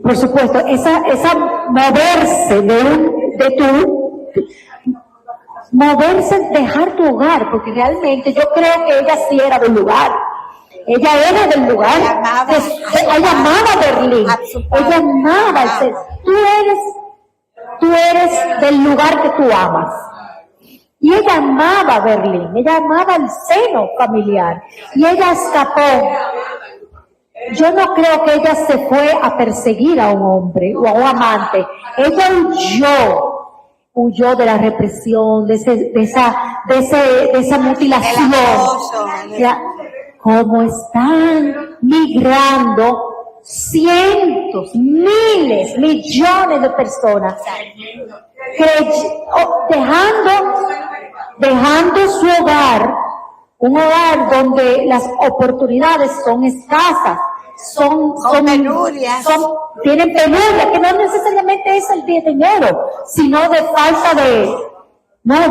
por supuesto, esa moverse moverse, dejar tu hogar, porque realmente yo creo que ella sí era del lugar. Ella era del lugar. Ella amaba Berlín. Ella amaba. Tú eres del lugar que tú amas. Y ella amaba Berlín. Ella amaba el seno familiar. Y ella escapó. Yo no creo que ella se fue a perseguir a un hombre o a un amante. Ella huyó de la represión, de esa mutilación. Como están migrando cientos, miles, millones de personas, dejando su hogar, un hogar donde las oportunidades son escasas, tienen penuria, que no necesariamente es el dinero, sino de falta de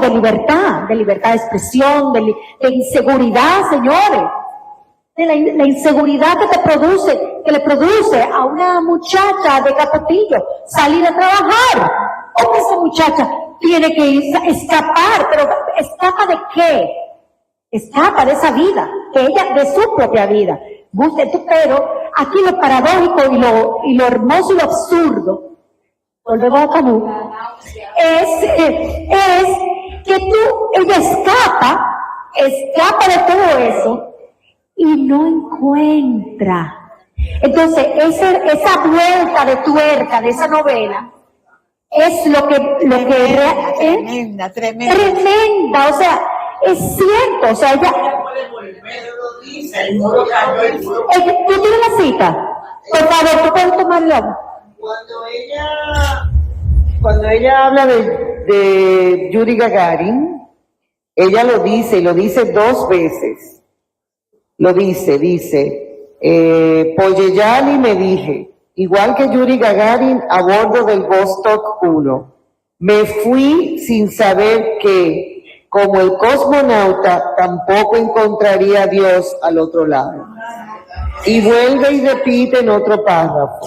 libertad de expresión, de inseguridad, señores. De la inseguridad que le produce a una muchacha de Capotillo salir a trabajar. O que esa muchacha tiene que escapar, pero ¿escapa de qué? Escapa de esa vida, de su propia vida. Pero aquí lo paradójico y lo hermoso y lo absurdo, volvemos a Camus, es que ella escapa de todo eso, y no encuentra. Entonces, esa vuelta de tuerca de esa novela es lo que tremenda, o sea, es cierto, o sea, ella ¿tú tienes la cita? Por favor, ¿tú puedes tomarlo? Cuando ella habla de Yuri Gagarin, ella lo dice, y lo dice 2 veces. Lo dice, Poyeyali me dije, igual que Yuri Gagarin a bordo del Vostok 1, me fui sin saber que, como el cosmonauta, tampoco encontraría a Dios al otro lado. Y vuelve y repite en otro párrafo,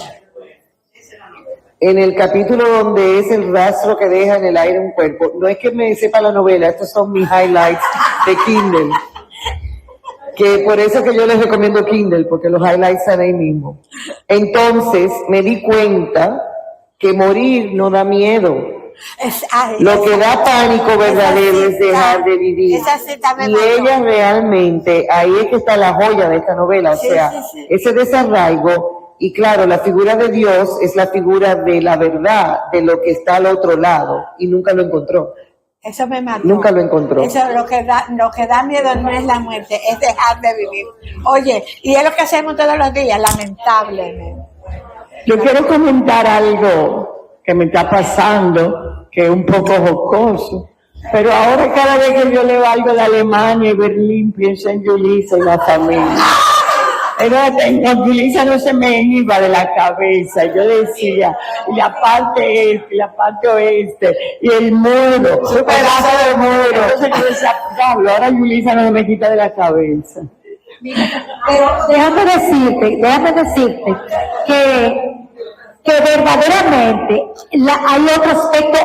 en el capítulo donde es el rastro que deja en el aire un cuerpo. No es que me sepa la novela, estos son mis highlights de Kindle. Que por eso que yo les recomiendo Kindle, porque los highlights están ahí mismo. Entonces me di cuenta que morir no da miedo, Lo que da pánico verdadero es dejar de vivir. Esa cita me Y mató. ella realmente, ahí es que está la joya de esta novela, o Sí, sea, sí, sí. ese desarraigo, y claro, la figura de Dios es la figura de la verdad, de lo que está al otro lado, y nunca lo encontró. Eso me mató. Nunca lo encontró. Eso lo que da miedo no es la muerte, es dejar de vivir. Oye, y es lo que hacemos todos los días, lamentablemente. Yo quiero comentar algo que me está pasando, que es un poco jocoso, pero ahora cada vez que yo leo algo de Alemania y Berlín, pienso en Yulisa y la familia. Pero Yulisa no se me iba de la cabeza, yo decía, y la parte este, y la parte oeste, y el muro, su pedazo de muro. Entonces yo decía, Pablo, ahora Yulisa no se me quita de la cabeza. Pero déjame decirte que verdaderamente hay otro aspecto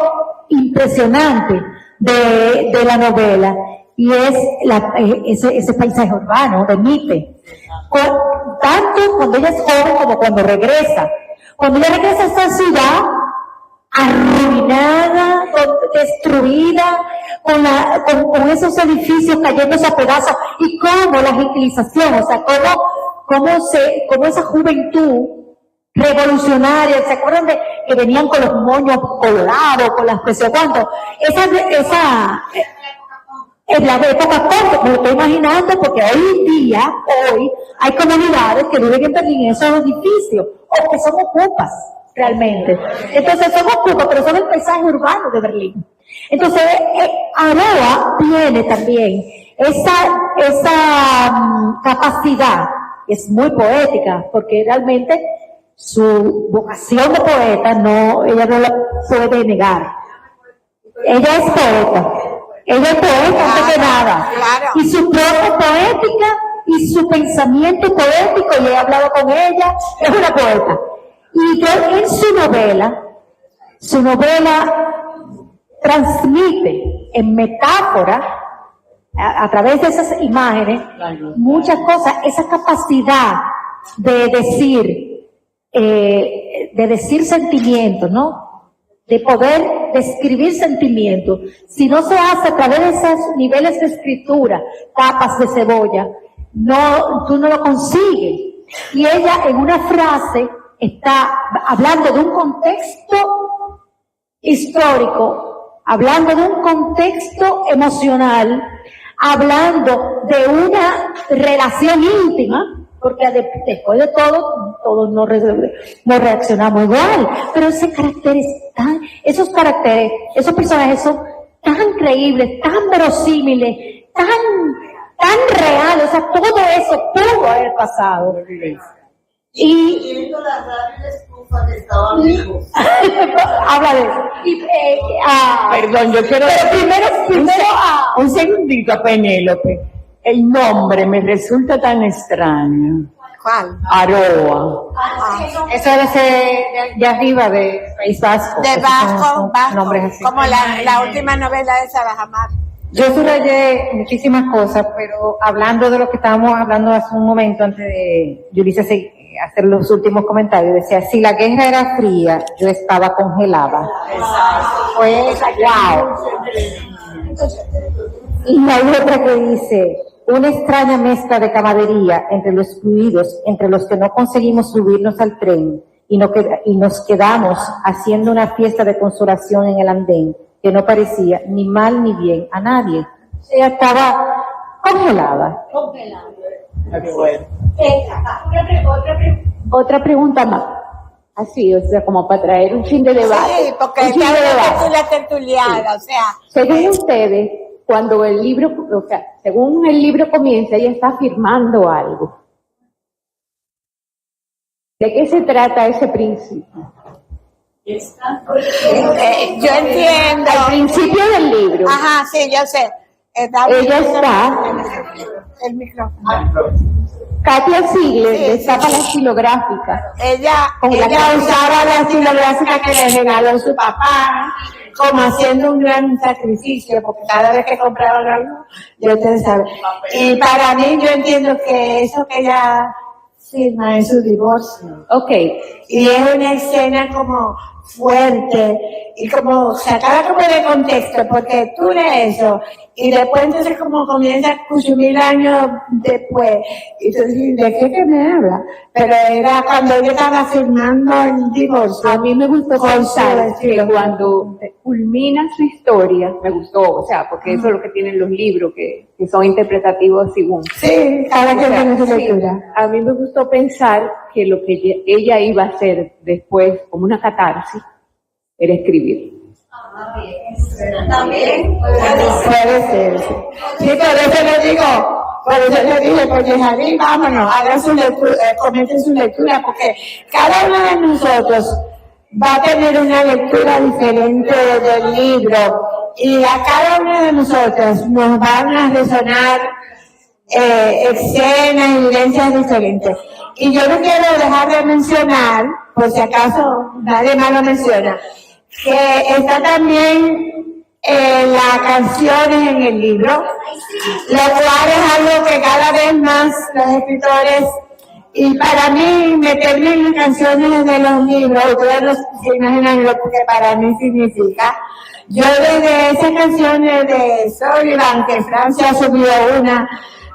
impresionante de la novela, y es ese paisaje urbano de Mipe. Tanto cuando ella es joven como cuando regresa. Cuando ella regresa a esta ciudad arruinada, destruida, con esos edificios cayéndose a pedazos, y cómo la gentilización, o sea, cómo esa juventud revolucionaria, ¿se acuerdan de que venían con los moños colorados, con las cuando en la época pop, me lo estoy imaginando, porque hoy hay comunidades que viven en Berlín en esos edificios, o que son ocupas, realmente. Entonces son ocupas, pero son el paisaje urbano de Berlín. Entonces, Aroa tiene también esa capacidad, es muy poética, porque realmente su vocación de poeta, ella no la puede negar. Ella es poeta. Ella es poeta antes que nada. Claro. Y su prosa poética y su pensamiento poético, y he hablado con ella, es una poeta. Y en su novela transmite en metáfora, a través de esas imágenes, muchas cosas, esa capacidad de decir sentimientos, ¿no? De poder describir sentimientos. Si no se hace a través de esos niveles de escritura, capas de cebolla, tú no lo consigues. Y ella en una frase está hablando de un contexto histórico, hablando de un contexto emocional, hablando de una relación íntima, porque después de todo, todos no reaccionamos igual, pero esos personajes son tan creíbles, tan verosímiles, tan reales, o sea, todo eso pudo haber pasado. Y habla de eso. Perdón, yo quiero Primero, un segundito, Penélope. El nombre me resulta tan extraño. ¿Cuál? Aroa. Eso debe ser de arriba de País Vasco. De Vasco, nombres así. como la última novela de Sabajamar. Yo subrayé muchísimas cosas, pero hablando de lo que estábamos hablando hace un momento, antes de Yulisa hacer los últimos comentarios, decía, si la guerra era fría, yo estaba congelada. Pues, wow. Y hay otra que dice, una extraña mezcla de camaradería entre los excluidos, entre los que no conseguimos subirnos al tren y nos quedamos haciendo una fiesta de consolación en el andén, que no parecía ni mal ni bien a nadie. Ella estaba congelada. Otra pregunta más. Así, o sea, como para traer un chin de debate. Sí, porque está la tertuliada, o sea. Según ustedes, cuando el libro, o sea, según el libro comienza, ella está afirmando algo. ¿De qué se trata ese principio? Yo entiendo. Al principio del libro. Ajá, sí, yo sé. Ella está. El micrófono. Katia Ziegler destapa la estilográfica. Ella usaba la estilográfica que le regaló su papá, como haciendo un gran sacrificio, porque cada vez que compraban algo, ya ustedes saben. Y para mí, yo entiendo que eso que ella firma es su divorcio. Ok. Y es una escena como fuerte, y como sacarla como de contexto, porque tú lees eso, y después entonces como comienza 8.000 años después, y tú dices, ¿de qué que me habla? Pero era cuando yo estaba firmando el divorcio. A mí me gustó pensar que cuando culmina su historia, me gustó, o sea, porque eso es lo que tienen los libros, que son interpretativos según. Sí, cada quien tiene su Sí, lectura. a mí me gustó pensar que lo que ella iba a hacer después, como una catarsis, era escribir. También puede ser. Sí, por eso le digo, por eso le dije, pues Javi, vámonos, hagan su lectura, comiencen su lectura, porque cada uno de nosotros va a tener una lectura diferente del libro, y a cada uno de nosotros nos van a resonar escenas y vivencias diferentes. Y yo no quiero dejar de mencionar, por si acaso nadie más lo menciona, que está también las canciones en el libro, lo cual es algo que cada vez más los escritores, y para mí meterme en las canciones de los libros, ustedes no se imaginan lo que para mí significa. Yo desde esas canciones de Sullivan, que Francia subió una,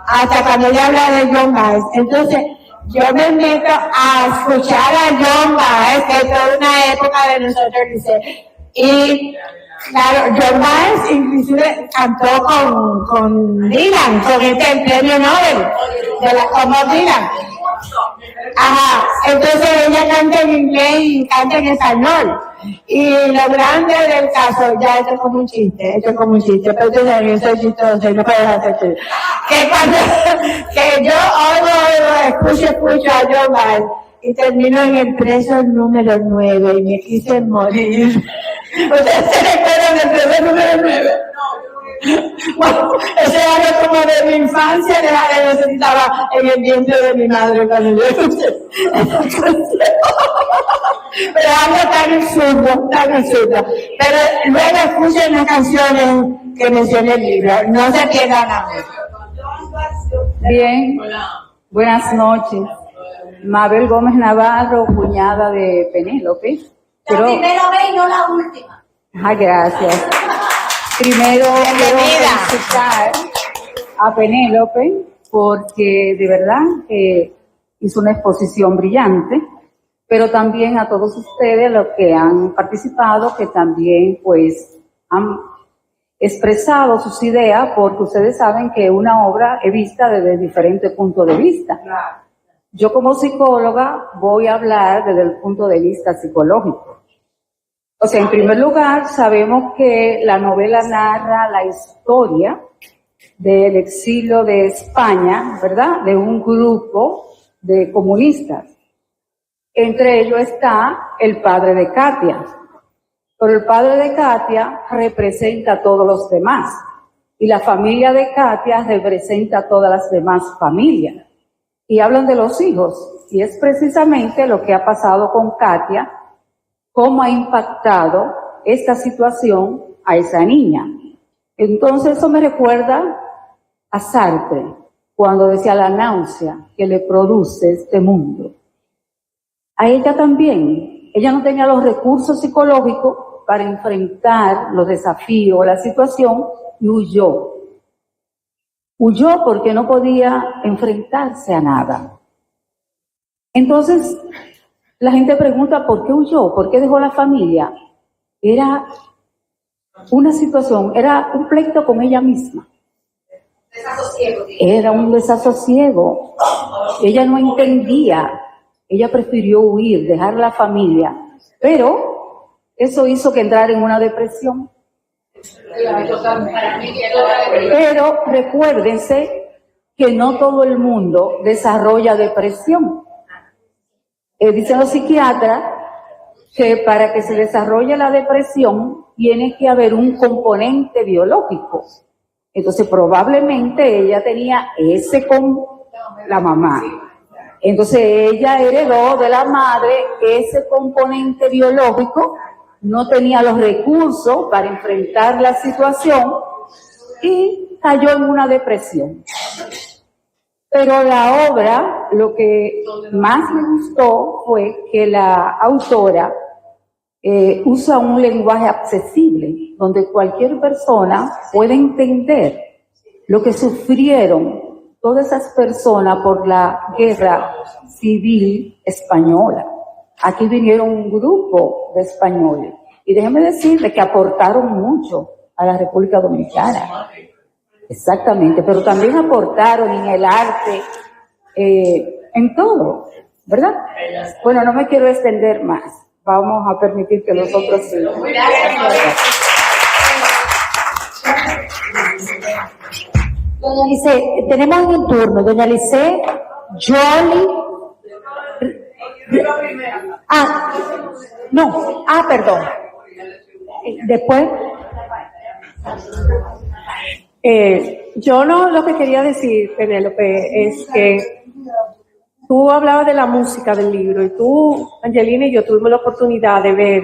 hasta cuando ella habla de John Baez, entonces yo me meto a escuchar a John Baez, que es toda una época de nosotros, dice, y claro, John Baez inclusive cantó con Dylan, con el premio Nobel, como Dylan. Ajá, entonces ella canta en inglés y canta en español. Y lo grande del caso, ya esto es como un chiste, pero ustedes soy chistoso y no puedo hacer chiste. Que cuando, que yo escucho a John Baez y termino en el preso número 9 y me quise morir. ¿Ustedes se recuerdan del preso número 9? Bueno, eso era como de mi infancia, yo estaba en el vientre de mi madre cuando yo escuché. Pero algo tan absurdo. Pero luego escuchen las canciones que mencioné el libro, no se pierdan nada. Bien, buenas noches. Mabel Gómez Navarro, cuñada de Penélope. La primera vez y no la última. Gracias. Primero quiero felicitar a Penélope porque de verdad hizo una exposición brillante, pero también a todos ustedes los que han participado, que también pues han expresado sus ideas, porque ustedes saben que una obra es vista desde diferentes puntos de vista. Yo como psicóloga voy a hablar desde el punto de vista psicológico. O sea, en primer lugar, sabemos que la novela narra la historia del exilio de España, ¿verdad? De un grupo de comunistas. Entre ellos está el padre de Katia. Pero el padre de Katia representa a todos los demás. Y la familia de Katia representa a todas las demás familias. Y hablan de los hijos. Y es precisamente lo que ha pasado con Katia, cómo ha impactado esta situación a esa niña. Entonces eso me recuerda a Sartre, cuando decía la náusea que le produce este mundo. A ella también, ella no tenía los recursos psicológicos para enfrentar los desafíos, la situación, y huyó. Huyó porque no podía enfrentarse a nada. Entonces, la gente pregunta, ¿por qué huyó? ¿Por qué dejó la familia? Era una situación, era un pleito con ella misma. Era un desasosiego. Ella no entendía. Ella prefirió huir, dejar la familia. Pero eso hizo que entrara en una depresión. Pero recuérdense que no todo el mundo desarrolla depresión. Dicen los psiquiatras que para que se desarrolle la depresión tiene que haber un componente biológico. Entonces probablemente ella tenía ese con la mamá. Entonces ella heredó de la madre ese componente biológico, no tenía los recursos para enfrentar la situación y cayó en una depresión. Pero la obra, lo que más me gustó fue que la autora usa un lenguaje accesible, donde cualquier persona puede entender lo que sufrieron todas esas personas por la guerra civil española. Aquí vinieron un grupo de españoles, y déjeme decirle que aportaron mucho a la República Dominicana. Exactamente, pero también aportaron en el arte, en todo, ¿verdad? Bueno, no me quiero extender más. Vamos a permitir que los otros sigan. Doña Lice, tenemos en el turno, doña Lice, Jolie. Perdón. Después. Yo lo que quería decir, Penélope, es que tú hablabas de la música del libro, y tú, Angelina y yo tuvimos la oportunidad de ver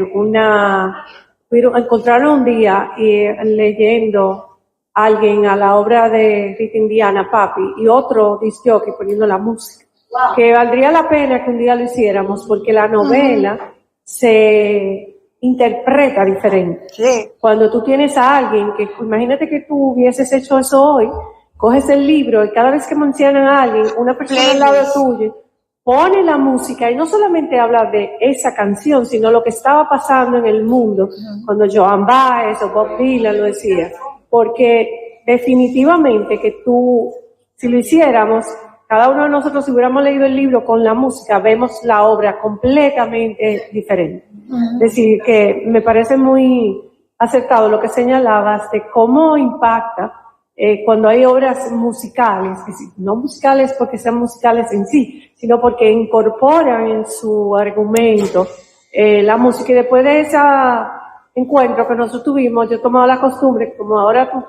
encontraron un día leyendo a alguien a la obra de Rita Indiana, Papi, y otro disc jockey poniendo la música. Wow. Que valdría la pena que un día lo hiciéramos, porque la novela se interpreta diferente. Sí. Cuando tú tienes a alguien que, imagínate que tú hubieses hecho eso hoy, coges el libro y cada vez que mencionan a alguien, una persona al lado tuyo, pone la música y no solamente habla de esa canción, sino lo que estaba pasando en el mundo, cuando Joan Baez o Bob Dylan lo decía. Porque definitivamente que si lo hiciéramos, cada uno de nosotros, si hubiéramos leído el libro con la música, vemos la obra completamente diferente. Es decir, que me parece muy acertado lo que señalabas de cómo impacta cuando hay obras musicales, no musicales porque sean musicales en sí, sino porque incorporan en su argumento la música. Y después de ese encuentro que nosotros tuvimos, yo tomaba la costumbre, como ahora tú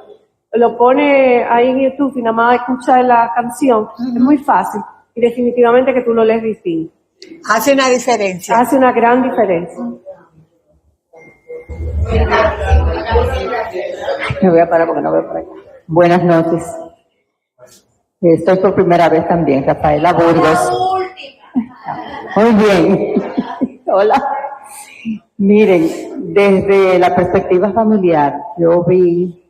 lo pone ahí en YouTube y nada más escuchar la canción, es muy fácil, y definitivamente que tú lo lees distinto. Hace una diferencia. Hace una gran diferencia. Me voy a parar porque no veo por acá. Buenas noches. Estoy por primera vez también, Rafaela Burgos. Muy bien. Hola. Miren, desde la perspectiva familiar, yo vi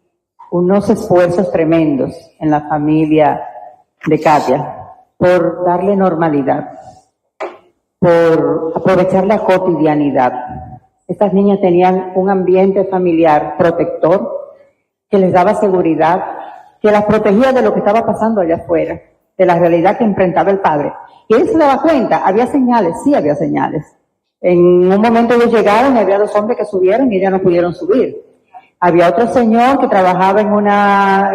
unos esfuerzos tremendos en la familia de Katia por darle normalidad, por aprovechar la cotidianidad. Estas niñas tenían un ambiente familiar protector que les daba seguridad, que las protegía de lo que estaba pasando allá afuera, de la realidad que enfrentaba el padre. Y él se daba cuenta, había señales, sí había señales. En un momento ellos llegaron y había 2 hombres que subieron y ellas no pudieron subir. Había otro señor que trabajaba en una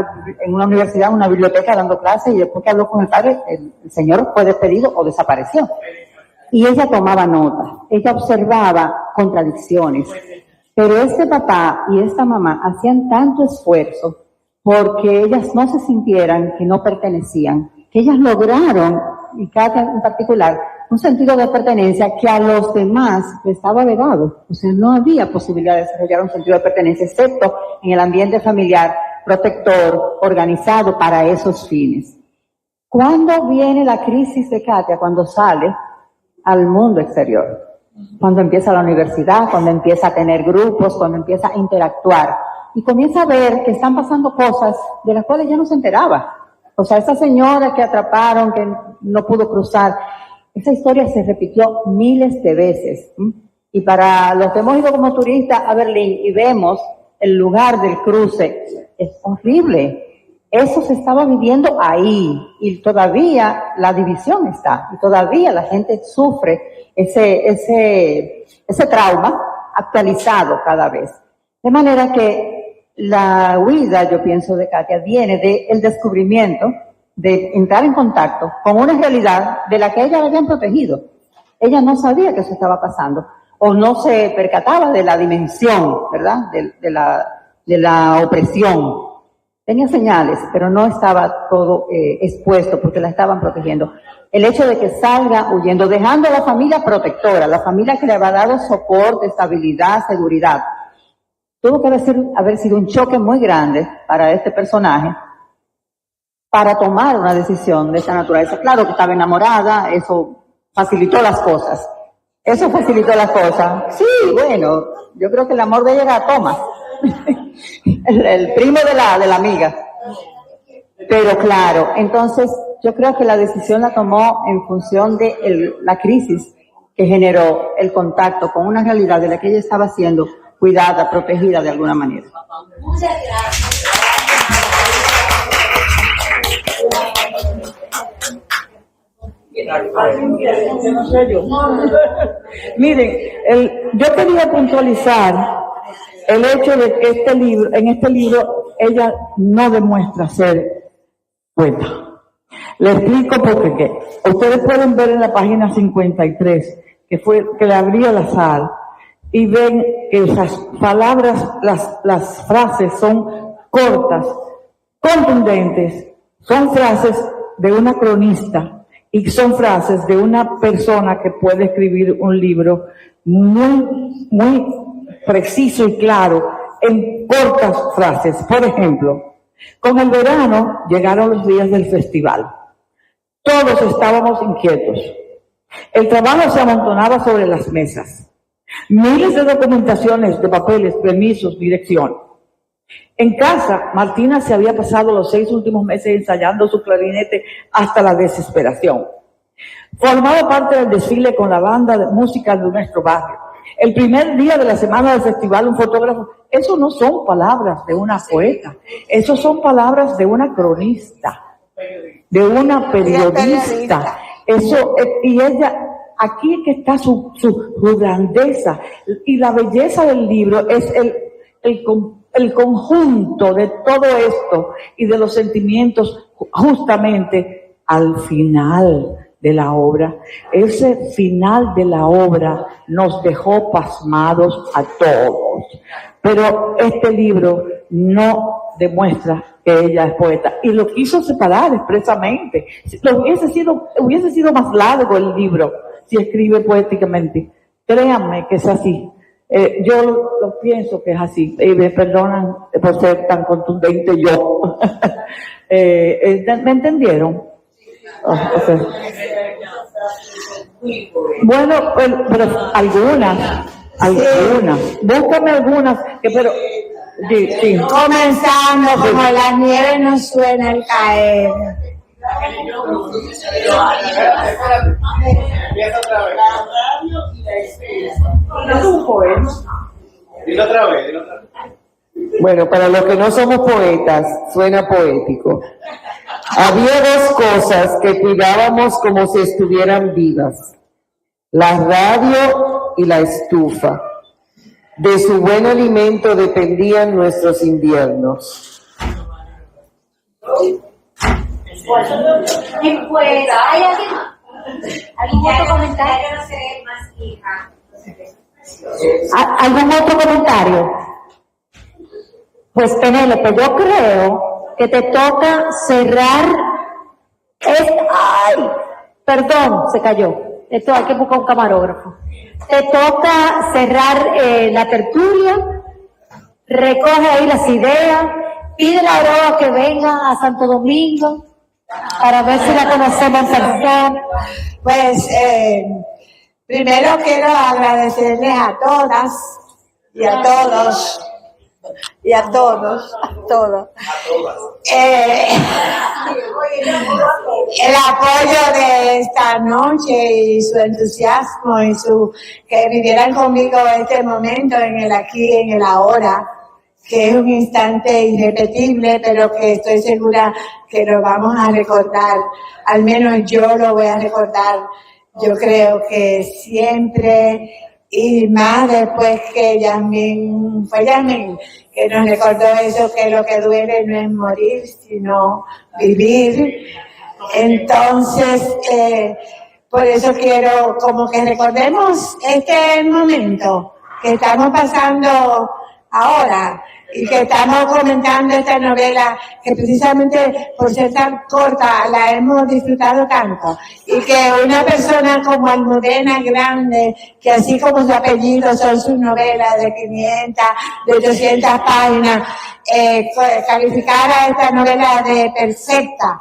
universidad, en una biblioteca dando clases, y después que habló con el padre, el señor fue despedido o desapareció. Y ella tomaba nota, ella observaba contradicciones. Pero este papá y esta mamá hacían tanto esfuerzo porque ellas no se sintieran que no pertenecían, que ellas lograron, y Katia en particular, un sentido de pertenencia que a los demás les estaba vedado. O sea, no había posibilidad de desarrollar un sentido de pertenencia, excepto en el ambiente familiar, protector, organizado para esos fines. ¿Cuándo viene la crisis de Katia? Cuando sale al mundo exterior. Cuando empieza la universidad, cuando empieza a tener grupos, cuando empieza a interactuar. Y comienza a ver que están pasando cosas de las cuales ya no se enteraba. O sea, esa señora que atraparon, que no pudo cruzar, esa historia se repitió miles de veces. Y para los que hemos ido como turistas a Berlín y vemos el lugar del cruce, es horrible. Eso se estaba viviendo ahí, y todavía la división está, y todavía la gente sufre ese trauma actualizado cada vez. De manera que la huida, yo pienso, de Katia viene del descubrimiento, de entrar en contacto con una realidad de la que ella la habían protegido. Ella no sabía que eso estaba pasando, o no se percataba de la dimensión, ¿verdad?, de la opresión. Tenía señales, pero no estaba todo expuesto porque la estaban protegiendo. El hecho de que salga huyendo, dejando a la familia protectora, la familia que le había dado soporte, estabilidad, seguridad, tuvo que haber sido un choque muy grande para este personaje para tomar una decisión de esa naturaleza. Claro que estaba enamorada, eso facilitó las cosas, Eso facilitó las cosas. Sí, bueno, yo creo que el amor de ella era Thomas, el primo de la amiga. Pero claro, entonces yo creo que la decisión la tomó en función de la crisis que generó el contacto con una realidad de la que ella estaba siendo cuidada, protegida de alguna manera. Muchas gracias. Miren, yo quería puntualizar el hecho de que en este libro ella no demuestra ser poeta. Le explico por qué. Ustedes pueden ver en la página 53 que le abrí al azar y ven que esas palabras, las frases son cortas, contundentes, son frases de una cronista y son frases de una persona que puede escribir un libro muy, muy preciso y claro en cortas frases. Por ejemplo, con el verano llegaron los días del festival. Todos estábamos inquietos. El trabajo se amontonaba sobre las mesas. Miles de documentaciones, de papeles, permisos, dirección. En casa, Martina se había pasado los 6 últimos meses ensayando su clarinete hasta la desesperación. Formaba parte del desfile con la banda de música de nuestro barrio. El primer día de la semana del festival, un fotógrafo. Eso no son palabras de una poeta. Eso son palabras de una cronista, de una periodista. Eso, y ella, aquí es que está su grandeza. Y la belleza del libro es el conjunto de todo esto y de los sentimientos justamente al final de la obra. Ese final de la obra nos dejó pasmados a todos. Pero este libro no demuestra que ella es poeta y lo quiso separar expresamente. Hubiese sido más largo el libro si escribe poéticamente. Créanme que es así. Yo lo pienso que es así, y me perdonan por ser tan contundente yo. ¿Me entendieron? Okay. Bueno, pero algunas. Búscame algunas, pero sí. Comenzando como la nieve nos suena el caer. Dilo otra vez. Bueno, para los que no somos poetas, suena poético. Había 2 cosas que cuidábamos como si estuvieran vivas: la radio y la estufa. De su buen alimento dependían nuestros inviernos. ¿Hay algún otro comentario? ¿Algún otro comentario? Pues Penélope, yo creo que te toca cerrar. ¡Ay! Perdón, se cayó. Esto hay que buscar un camarógrafo. Te toca cerrar la tertulia, recoge ahí las ideas, pide a Aroa que venga a Santo Domingo para ver si la conocemos en persona. Pues primero quiero agradecerles a todas y a todos el apoyo de esta noche y su entusiasmo y que vivieran conmigo este momento en el aquí, en el ahora, que es un instante irrepetible, pero que estoy segura que lo vamos a recordar. Al menos yo lo voy a recordar. Yo creo que siempre, y más después que Yasmín que nos recordó eso, que lo que duele no es morir, sino vivir. Entonces, por eso quiero como que recordemos este momento que estamos pasando ahora y que estamos comentando esta novela que precisamente por ser tan corta la hemos disfrutado tanto, y que una persona como Almudena Grande, que así como su apellido son sus novelas de 500, de 800 páginas, calificara esta novela de perfecta.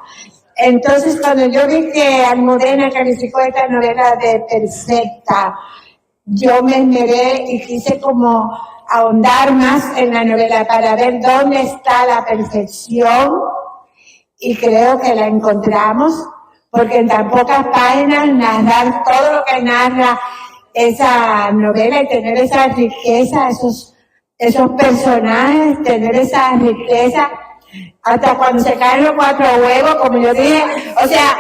Entonces, cuando yo vi que Almudena calificó esta novela de perfecta, yo me esmeré y quise como ahondar más en la novela para ver dónde está la perfección, y creo que la encontramos, porque en tan pocas páginas narrar todo lo que narra esa novela y tener esa riqueza, esos personajes, tener esa riqueza, hasta cuando se caen los 4 huevos, como yo dije, o sea,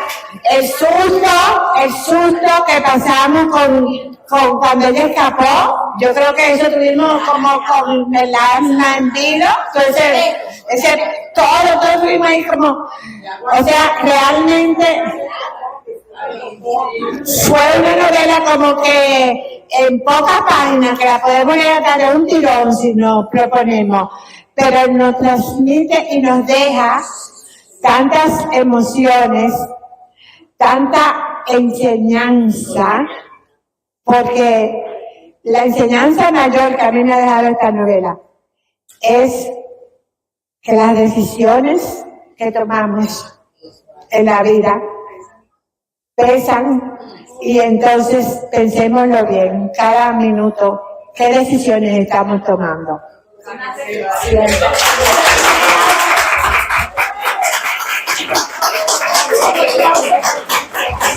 el susto que pasamos con cuando ella escapó, yo creo que eso tuvimos como con el alma en vilo, entonces, todo tuvimos ahí como, o sea, realmente fue una novela como que en pocas páginas, que la podemos leer de un tirón si nos proponemos, pero nos transmite y nos deja tantas emociones, tanta enseñanza, porque la enseñanza mayor que a mí me ha dejado esta novela es que las decisiones que tomamos en la vida pesan, y entonces pensémoslo bien, cada minuto, qué decisiones estamos tomando.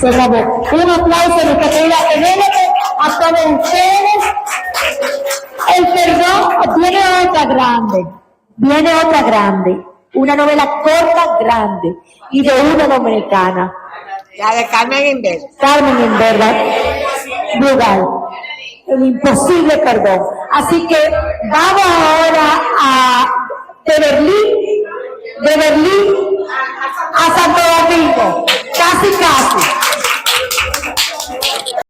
Se acabó. Un aplauso a nuestra querida Penélope, a todos ustedes. El perdón viene otra grande, una novela corta grande y de una dominicana. La de Carmen Inver. Carmen Inver, Brugal. El imposible perdón. Así que vamos ahora de Berlín a Santo Domingo. Casi.